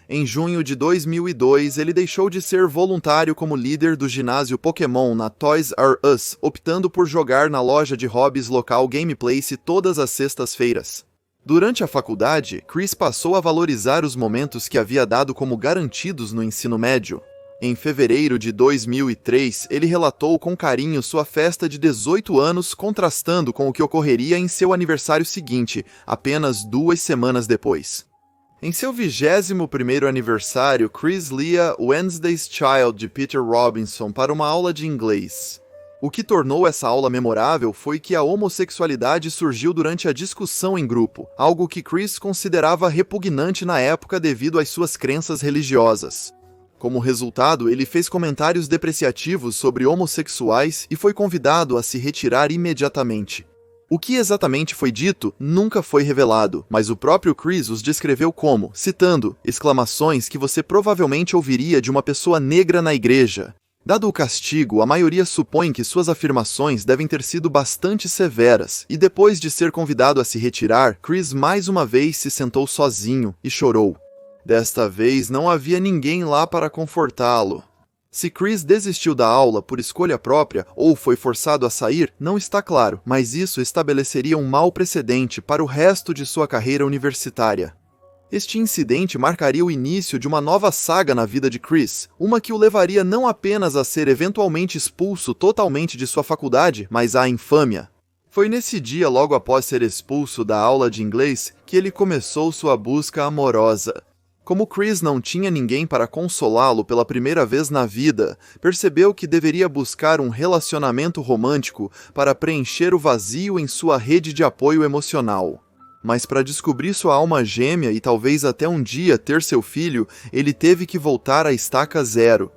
[SPEAKER 2] Em junho de 2002, ele deixou de ser voluntário como líder do ginásio Pokémon na Toys R Us, optando por jogar na loja de hobbies local Game Place todas as sextas-feiras. Durante a faculdade, Chris passou a valorizar os momentos que havia dado como garantidos no ensino médio. Em fevereiro de 2003, ele relatou com carinho sua festa de 18 anos, contrastando com o que ocorreria em seu aniversário seguinte, apenas 2 semanas depois. Em seu 21º aniversário, Chris lia Wednesday's Child de Peter Robinson para uma aula de inglês. O que tornou essa aula memorável foi que a homossexualidade surgiu durante a discussão em grupo, algo que Chris considerava repugnante na época devido às suas crenças religiosas. Como resultado, ele fez comentários depreciativos sobre homossexuais e foi convidado a se retirar imediatamente. O que exatamente foi dito nunca foi revelado, mas o próprio Chris os descreveu como, citando, exclamações que você provavelmente ouviria de uma pessoa negra na igreja. Dado o castigo, a maioria supõe que suas afirmações devem ter sido bastante severas, e depois de ser convidado a se retirar, Chris mais uma vez se sentou sozinho e chorou. Desta vez não havia ninguém lá para confortá-lo. Se Chris desistiu da aula por escolha própria ou foi forçado a sair, não está claro, mas isso estabeleceria um mau precedente para o resto de sua carreira universitária. Este incidente marcaria o início de uma nova saga na vida de Chris, uma que o levaria não apenas a ser eventualmente expulso totalmente de sua faculdade, mas à infâmia. Foi nesse dia, logo após ser expulso da aula de inglês, que ele começou sua busca amorosa. Como Chris não tinha ninguém para consolá-lo pela primeira vez na vida, percebeu que deveria buscar um relacionamento romântico para preencher o vazio em sua rede de apoio emocional. Mas para descobrir sua alma gêmea e talvez até um dia ter seu filho, ele teve que voltar à estaca zero.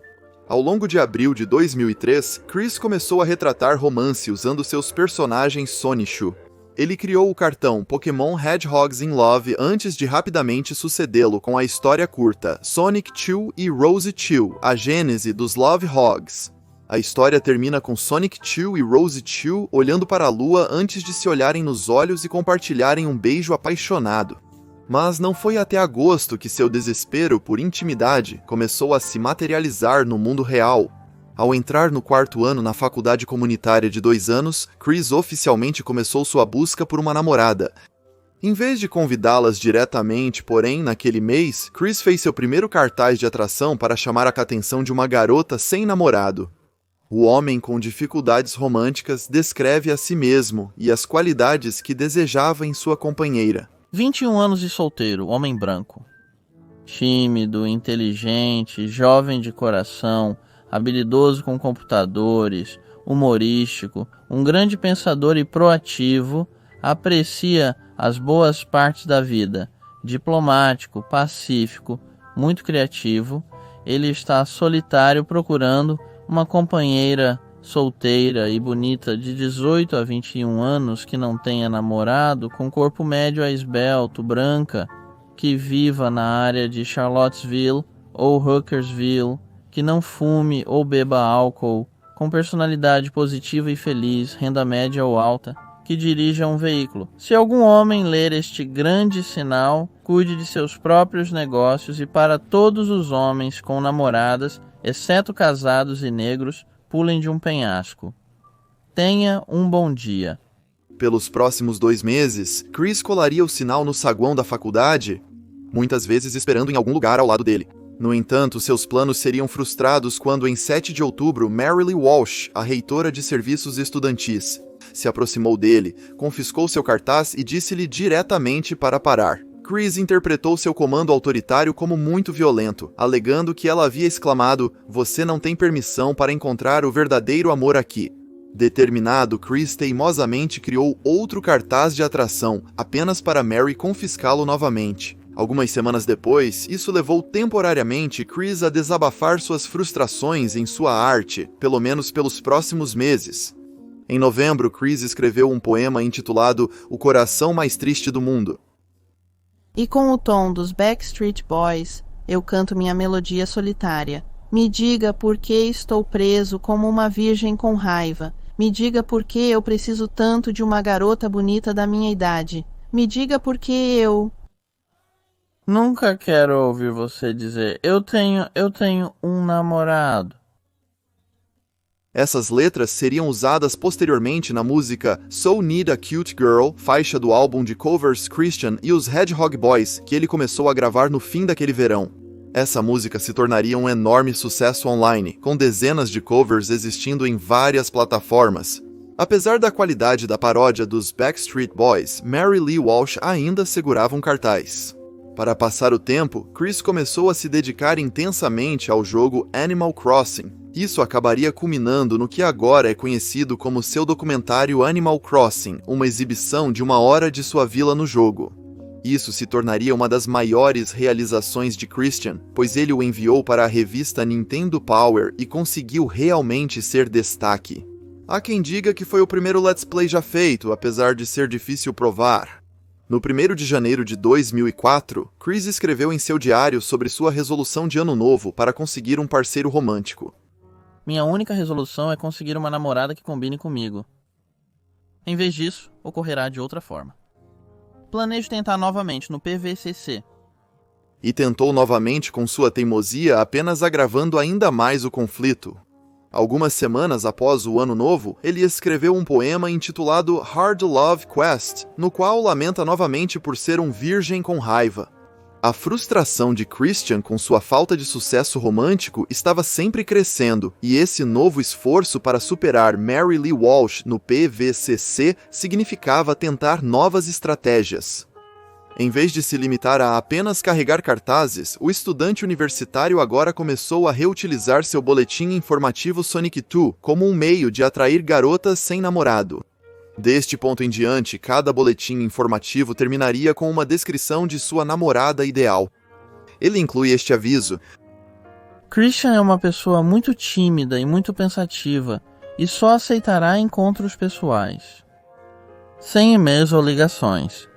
[SPEAKER 2] Ao longo de abril de 2003, Chris começou a retratar romance usando seus personagens Sonichu. Ele criou o cartão Pokémon Hedgehogs in Love antes de rapidamente sucedê-lo com a história curta Sonic 2 e Rose 2, a gênese dos Love Hogs. A história termina com Sonic 2 e Rose 2 olhando para a lua antes de se olharem nos olhos e compartilharem um beijo apaixonado. Mas não foi até agosto que seu desespero por intimidade começou a se materializar no mundo real. Ao entrar no 4º ano na faculdade comunitária de 2 anos, Chris oficialmente começou sua busca por uma namorada. Em vez de convidá-las diretamente, porém, naquele mês, Chris fez seu primeiro cartaz de atração para chamar a atenção de uma garota sem namorado. O homem com dificuldades românticas descreve a si mesmo e as qualidades que desejava em sua companheira.
[SPEAKER 14] 21 anos de solteiro, homem branco. Tímido, inteligente, jovem de coração, habilidoso com computadores, humorístico, um grande pensador e proativo, aprecia as boas partes da vida, diplomático, pacífico, muito criativo. Ele está solitário procurando uma companheira solteira e bonita de 18 a 21 anos que não tenha namorado, com corpo médio a esbelto, branca, que viva na área de Charlottesville ou Hookersville, que não fume ou beba álcool, com personalidade positiva e feliz, renda média ou alta, que dirija um veículo. Se algum homem ler este grande sinal, cuide de seus próprios negócios e para todos os homens com namoradas, exceto casados e negros, pulem de um penhasco. Tenha um bom dia.
[SPEAKER 2] Pelos próximos 2 meses, Chris colaria o sinal no saguão da faculdade, muitas vezes esperando em algum lugar ao lado dele. No entanto, seus planos seriam frustrados quando, em 7 de outubro, Mary Lee Walsh, a reitora de serviços estudantis, se aproximou dele, confiscou seu cartaz e disse-lhe diretamente para parar. Chris interpretou seu comando autoritário como muito violento, alegando que ela havia exclamado: "Você não tem permissão para encontrar o verdadeiro amor aqui." Determinado, Chris teimosamente criou outro cartaz de atração, apenas para Mary confiscá-lo novamente. Algumas semanas depois, isso levou temporariamente Chris a desabafar suas frustrações em sua arte, pelo menos pelos próximos meses. Em novembro, Chris escreveu um poema intitulado O Coração Mais Triste do Mundo.
[SPEAKER 16] E com o tom dos Backstreet Boys, eu canto minha melodia solitária. Me diga por que estou preso como uma virgem com raiva. Me diga por que eu preciso tanto de uma garota bonita da minha idade. Me diga por que eu...
[SPEAKER 14] Nunca quero ouvir você dizer, eu tenho um namorado.
[SPEAKER 2] Essas letras seriam usadas posteriormente na música So Need a Cute Girl, faixa do álbum de covers Christian e os Hedgehog Boys, que ele começou a gravar no fim daquele verão. Essa música se tornaria um enorme sucesso online, com dezenas de covers existindo em várias plataformas. Apesar da qualidade da paródia dos Backstreet Boys, Mary Lee Walsh ainda segurava um cartaz. Para passar o tempo, Chris começou a se dedicar intensamente ao jogo Animal Crossing. Isso acabaria culminando no que agora é conhecido como seu documentário Animal Crossing, uma exibição de 1 hora de sua vila no jogo. Isso se tornaria uma das maiores realizações de Christian, pois ele o enviou para a revista Nintendo Power e conseguiu realmente ser destaque. Há quem diga que foi o primeiro Let's Play já feito, apesar de ser difícil provar. No 1º de janeiro de 2004, Chris escreveu em seu diário sobre sua resolução de ano novo para conseguir um parceiro romântico.
[SPEAKER 14] Minha única resolução é conseguir uma namorada que combine comigo. Em vez disso, ocorrerá de outra forma. Planejo tentar novamente no PVCC.
[SPEAKER 2] E tentou novamente com sua teimosia, apenas agravando ainda mais o conflito. Algumas semanas após o ano novo, ele escreveu um poema intitulado Hard Love Quest, no qual lamenta novamente por ser um virgem com raiva. A frustração de Christian com sua falta de sucesso romântico estava sempre crescendo, e esse novo esforço para superar Mary Lee Walsh no PVCC significava tentar novas estratégias. Em vez de se limitar a apenas carregar cartazes, o estudante universitário agora começou a reutilizar seu boletim informativo Sonic 2 como um meio de atrair garotas sem namorado. Deste ponto em diante, cada boletim informativo terminaria com uma descrição de sua namorada ideal. Ele inclui este aviso:
[SPEAKER 14] Christian é uma pessoa muito tímida e muito pensativa, e só aceitará encontros pessoais, sem e-mails ou ligações.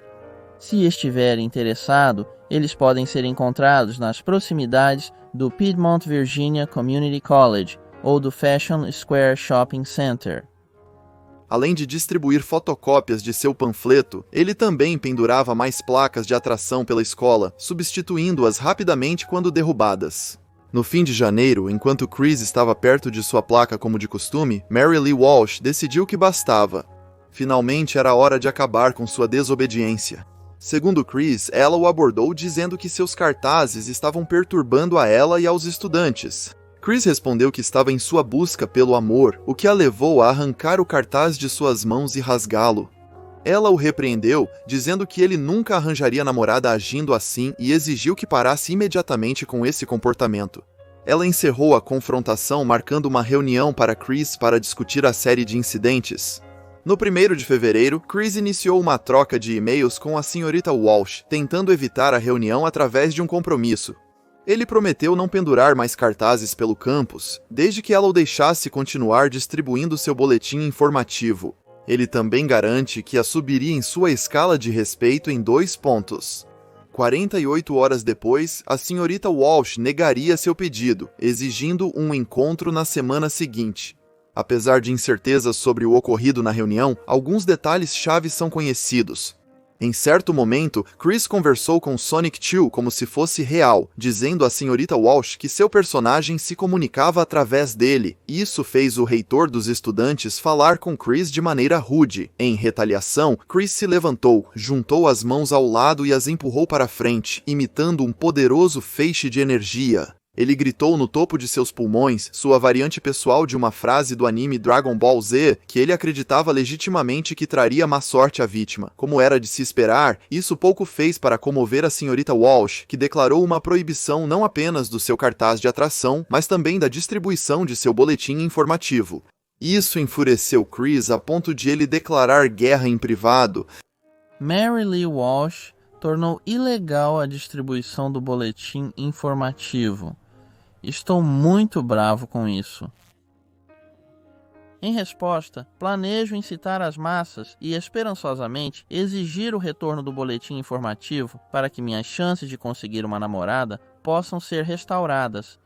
[SPEAKER 14] Se estiver interessado, eles podem ser encontrados nas proximidades do Piedmont Virginia Community College ou do Fashion Square Shopping Center.
[SPEAKER 2] Além de distribuir fotocópias de seu panfleto, ele também pendurava mais placas de atração pela escola, substituindo-as rapidamente quando derrubadas. No fim de janeiro, enquanto Chris estava perto de sua placa como de costume, Mary Lee Walsh decidiu que bastava. Finalmente era hora de acabar com sua desobediência. Segundo Chris, ela o abordou dizendo que seus cartazes estavam perturbando a ela e aos estudantes. Chris respondeu que estava em sua busca pelo amor, o que a levou a arrancar o cartaz de suas mãos e rasgá-lo. Ela o repreendeu, dizendo que ele nunca arranjaria namorada agindo assim e exigiu que parasse imediatamente com esse comportamento. Ela encerrou a confrontação marcando uma reunião para Chris para discutir a série de incidentes. No 1º de fevereiro, Chris iniciou uma troca de e-mails com a senhorita Walsh, tentando evitar a reunião através de um compromisso. Ele prometeu não pendurar mais cartazes pelo campus, desde que ela o deixasse continuar distribuindo seu boletim informativo. Ele também garante que a subiria em sua escala de respeito em 2 pontos. 48 horas depois, a senhorita Walsh negaria seu pedido, exigindo um encontro na semana seguinte. Apesar de incertezas sobre o ocorrido na reunião, alguns detalhes-chave são conhecidos. Em certo momento, Chris conversou com Sonic 2 como se fosse real, dizendo à senhorita Walsh que seu personagem se comunicava através dele. Isso fez o reitor dos estudantes falar com Chris de maneira rude. Em retaliação, Chris se levantou, juntou as mãos ao lado e as empurrou para frente, imitando um poderoso feixe de energia. Ele gritou no topo de seus pulmões, sua variante pessoal de uma frase do anime Dragon Ball Z, que ele acreditava legitimamente que traria má sorte à vítima. Como era de se esperar, isso pouco fez para comover a senhorita Walsh, que declarou uma proibição não apenas do seu cartaz de atração, mas também da distribuição de seu boletim informativo. Isso enfureceu Chris a ponto de ele declarar guerra em privado.
[SPEAKER 14] Mary Lee Walsh tornou ilegal a distribuição do boletim informativo. Estou muito bravo com isso. Em resposta, planejo incitar as massas e, esperançosamente, exigir o retorno do boletim informativo para que minhas chances de conseguir uma namorada possam ser restauradas.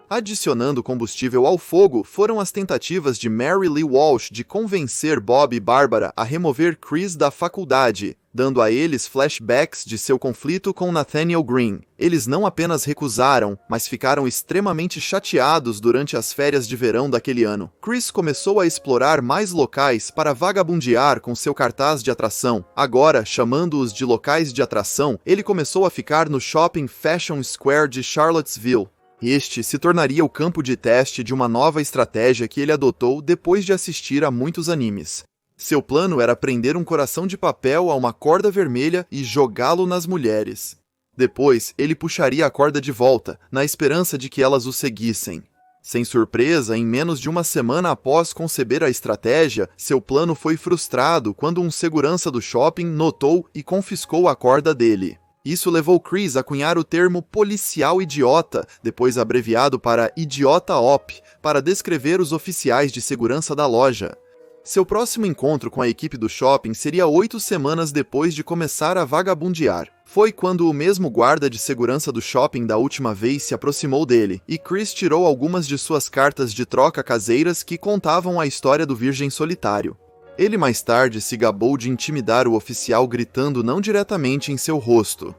[SPEAKER 2] Adicionando combustível ao fogo foram as tentativas de Mary Lee Walsh de convencer Bob e Barbara a remover Chris da faculdade, dando a eles flashbacks de seu conflito com Nathaniel Green. Eles não apenas recusaram, mas ficaram extremamente chateados durante as férias de verão daquele ano. Chris começou a explorar mais locais para vagabundear com seu cartaz de atração. Agora, chamando-os de locais de atração, ele começou a ficar no Shopping Fashion Square de Charlottesville. Este se tornaria o campo de teste de uma nova estratégia que ele adotou depois de assistir a muitos animes. Seu plano era prender um coração de papel a uma corda vermelha e jogá-lo nas mulheres. Depois, ele puxaria a corda de volta, na esperança de que elas o seguissem. Sem surpresa, em menos de uma semana após conceber a estratégia, seu plano foi frustrado quando um segurança do shopping notou e confiscou a corda dele. Isso levou Chris a cunhar o termo policial idiota, depois abreviado para idiota op, para descrever os oficiais de segurança da loja. Seu próximo encontro com a equipe do shopping seria 8 semanas depois de começar a vagabundear. Foi quando o mesmo guarda de segurança do shopping da última vez se aproximou dele, e Chris tirou algumas de suas cartas de troca caseiras que contavam a história do virgem solitário. Ele mais tarde se gabou de intimidar o oficial gritando não diretamente em seu rosto.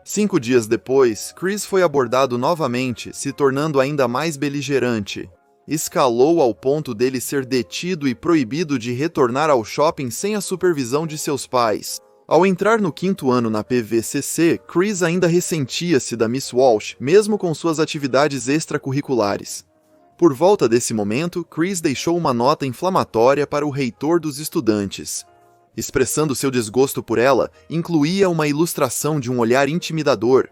[SPEAKER 2] 5 dias depois, Chris foi abordado novamente, se tornando ainda mais beligerante. Escalou ao ponto dele ser detido e proibido de retornar ao shopping sem a supervisão de seus pais. Ao entrar no 5º ano na PVCC, Chris ainda ressentia-se da Miss Walsh, mesmo com suas atividades extracurriculares. Por volta desse momento, Chris deixou uma nota inflamatória para o reitor dos estudantes. Expressando seu desgosto por ela, incluía uma ilustração de um olhar intimidador.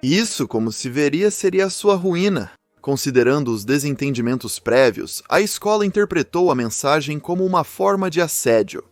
[SPEAKER 2] Isso, como se veria, seria a sua ruína. Considerando os desentendimentos prévios, a escola interpretou a mensagem como uma forma de assédio.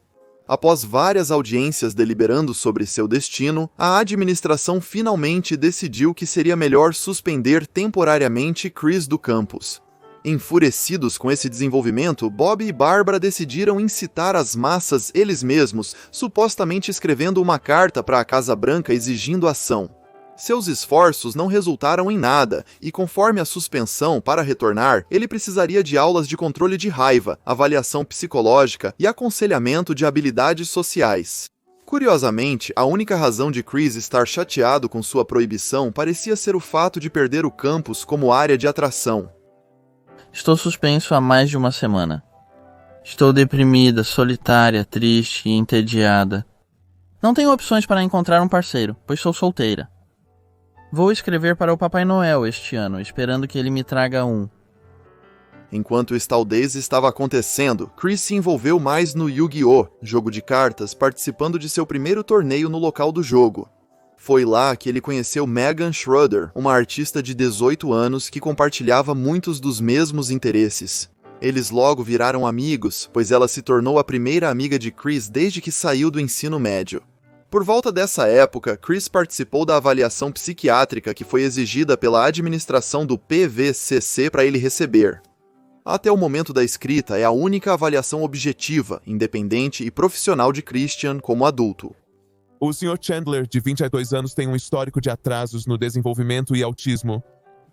[SPEAKER 2] Após várias audiências deliberando sobre seu destino, a administração finalmente decidiu que seria melhor suspender temporariamente Chris do campus. Enfurecidos com esse desenvolvimento, Bob e Barbara decidiram incitar as massas eles mesmos, supostamente escrevendo uma carta para a Casa Branca exigindo ação. Seus esforços não resultaram em nada, e conforme a suspensão para retornar, ele precisaria de aulas de controle de raiva, avaliação psicológica e aconselhamento de habilidades sociais. Curiosamente, a única razão de Chris estar chateado com sua proibição parecia ser o fato de perder o campus como área de atração.
[SPEAKER 14] Estou suspenso há mais de uma semana. Estou deprimida, solitária, triste e entediada. Não tenho opções para encontrar um parceiro, pois sou solteira. Vou escrever para o Papai Noel este ano, esperando que ele me traga um.
[SPEAKER 2] Enquanto o estaldez estava acontecendo, Chris se envolveu mais no Yu-Gi-Oh!, jogo de cartas, participando de seu primeiro torneio no local do jogo. Foi lá que ele conheceu Megan Schroeder, uma artista de 18 anos que compartilhava muitos dos mesmos interesses. Eles logo viraram amigos, pois ela se tornou a primeira amiga de Chris desde que saiu do ensino médio. Por volta dessa época, Chris participou da avaliação psiquiátrica que foi exigida pela administração do PVCC para ele receber. Até o momento da escrita, é a única avaliação objetiva, independente e profissional de Christian como adulto.
[SPEAKER 17] O Sr. Chandler, de 22 anos, tem um histórico de atrasos no desenvolvimento e autismo.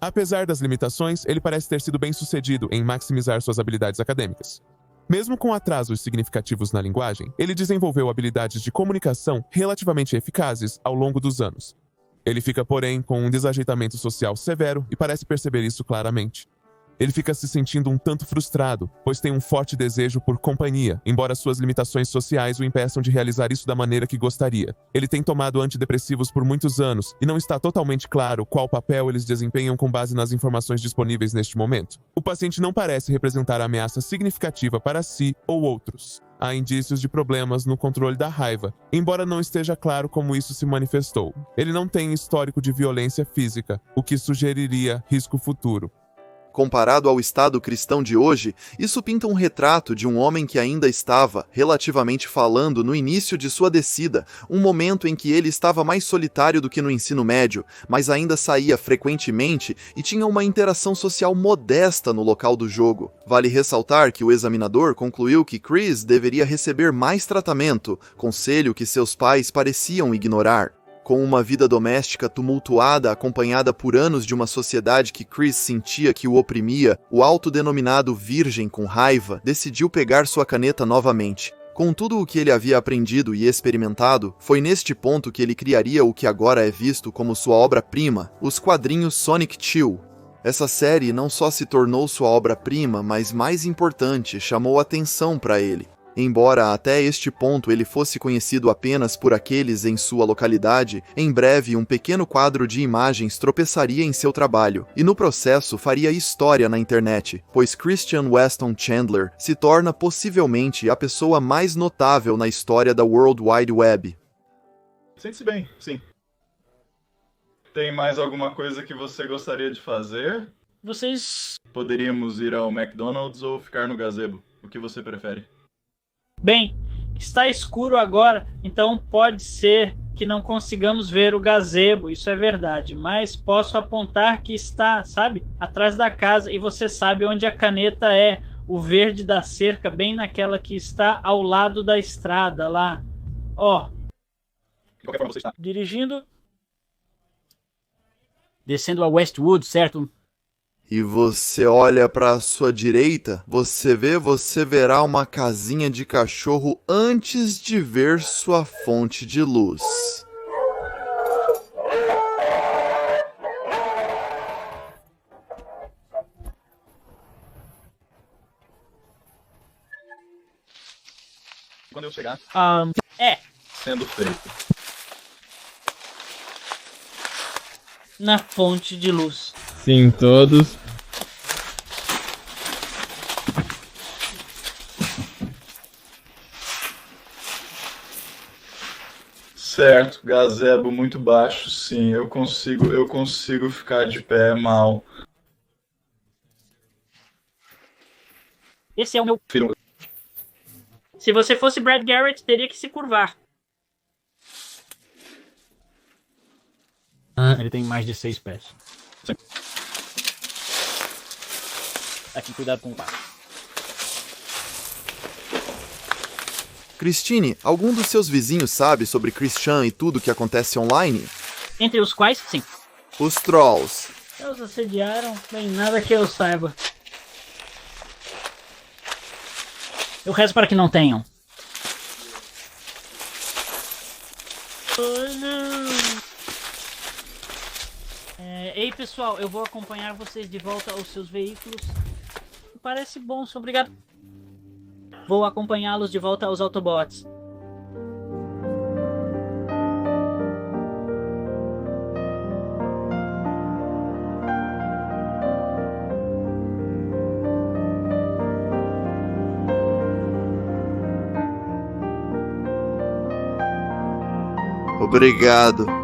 [SPEAKER 17] Apesar das limitações, ele parece ter sido bem-sucedido em maximizar suas habilidades acadêmicas. Mesmo com atrasos significativos na linguagem, ele desenvolveu habilidades de comunicação relativamente eficazes ao longo dos anos. Ele fica, porém, com um desajeitamento social severo e parece perceber isso claramente. Ele fica se sentindo um tanto frustrado, pois tem um forte desejo por companhia, embora suas limitações sociais o impeçam de realizar isso da maneira que gostaria. Ele tem tomado antidepressivos por muitos anos e não está totalmente claro qual papel eles desempenham com base nas informações disponíveis neste momento. O paciente não parece representar ameaça significativa para si ou outros. Há indícios de problemas no controle da raiva, embora não esteja claro como isso se manifestou. Ele não tem histórico de violência física, o que sugeriria risco futuro.
[SPEAKER 2] Comparado ao estado cristão de hoje, isso pinta um retrato de um homem que ainda estava, relativamente falando, no início de sua descida, um momento em que ele estava mais solitário do que no ensino médio, mas ainda saía frequentemente e tinha uma interação social modesta no local do jogo. Vale ressaltar que o examinador concluiu que Chris deveria receber mais tratamento, conselho que seus pais pareciam ignorar. Com uma vida doméstica tumultuada acompanhada por anos de uma sociedade que Chris sentia que o oprimia, o autodenominado virgem com raiva decidiu pegar sua caneta novamente. Com tudo o que ele havia aprendido e experimentado, foi neste ponto que ele criaria o que agora é visto como sua obra-prima, os quadrinhos Sonic Chill. Essa série não só se tornou sua obra-prima, mas mais importante, chamou atenção para ele. Embora até este ponto ele fosse conhecido apenas por aqueles em sua localidade, em breve um pequeno quadro de imagens tropeçaria em seu trabalho, e no processo faria história na internet, pois Christian Weston Chandler se torna possivelmente a pessoa mais notável na história da World Wide Web.
[SPEAKER 5] Sente-se bem, sim. Tem mais alguma coisa que você gostaria de fazer?
[SPEAKER 1] Vocês...
[SPEAKER 5] Poderíamos ir ao McDonald's ou ficar no gazebo. O que você prefere?
[SPEAKER 1] Bem, está escuro agora, então pode ser que não consigamos ver o gazebo, isso é verdade, mas posso apontar que está, sabe, atrás da casa, e você sabe onde a caneta é, o verde da cerca, bem naquela que está ao lado da estrada, lá. Ó.
[SPEAKER 5] De qualquer forma você está
[SPEAKER 1] dirigindo. Descendo a Westwood, certo?
[SPEAKER 2] E você olha para a sua direita, você verá uma casinha de cachorro antes de ver sua fonte de luz.
[SPEAKER 5] Quando eu chegar, sendo feito.
[SPEAKER 1] Na fonte de luz.
[SPEAKER 3] Sim, todos.
[SPEAKER 5] Certo, gazebo muito baixo, sim, eu consigo ficar de pé mal.
[SPEAKER 1] Esse é o meu filho. Se você fosse Brad Garrett, teria que se curvar. Ele tem mais de 6 pés.
[SPEAKER 5] Sim.
[SPEAKER 1] Aqui, cuidado com o passo.
[SPEAKER 2] Christine, algum dos seus vizinhos sabe sobre Christian e tudo que acontece online?
[SPEAKER 1] Entre os quais, sim.
[SPEAKER 2] Os Trolls.
[SPEAKER 1] Eles assediaram, bem, nada que eu saiba. Eu rezo para que não tenham. Oh, não. Ei, pessoal, eu vou acompanhar vocês de volta aos seus veículos. Parece bom, sou obrigado. Vou acompanhá-los de volta aos Autobots.
[SPEAKER 2] Obrigado.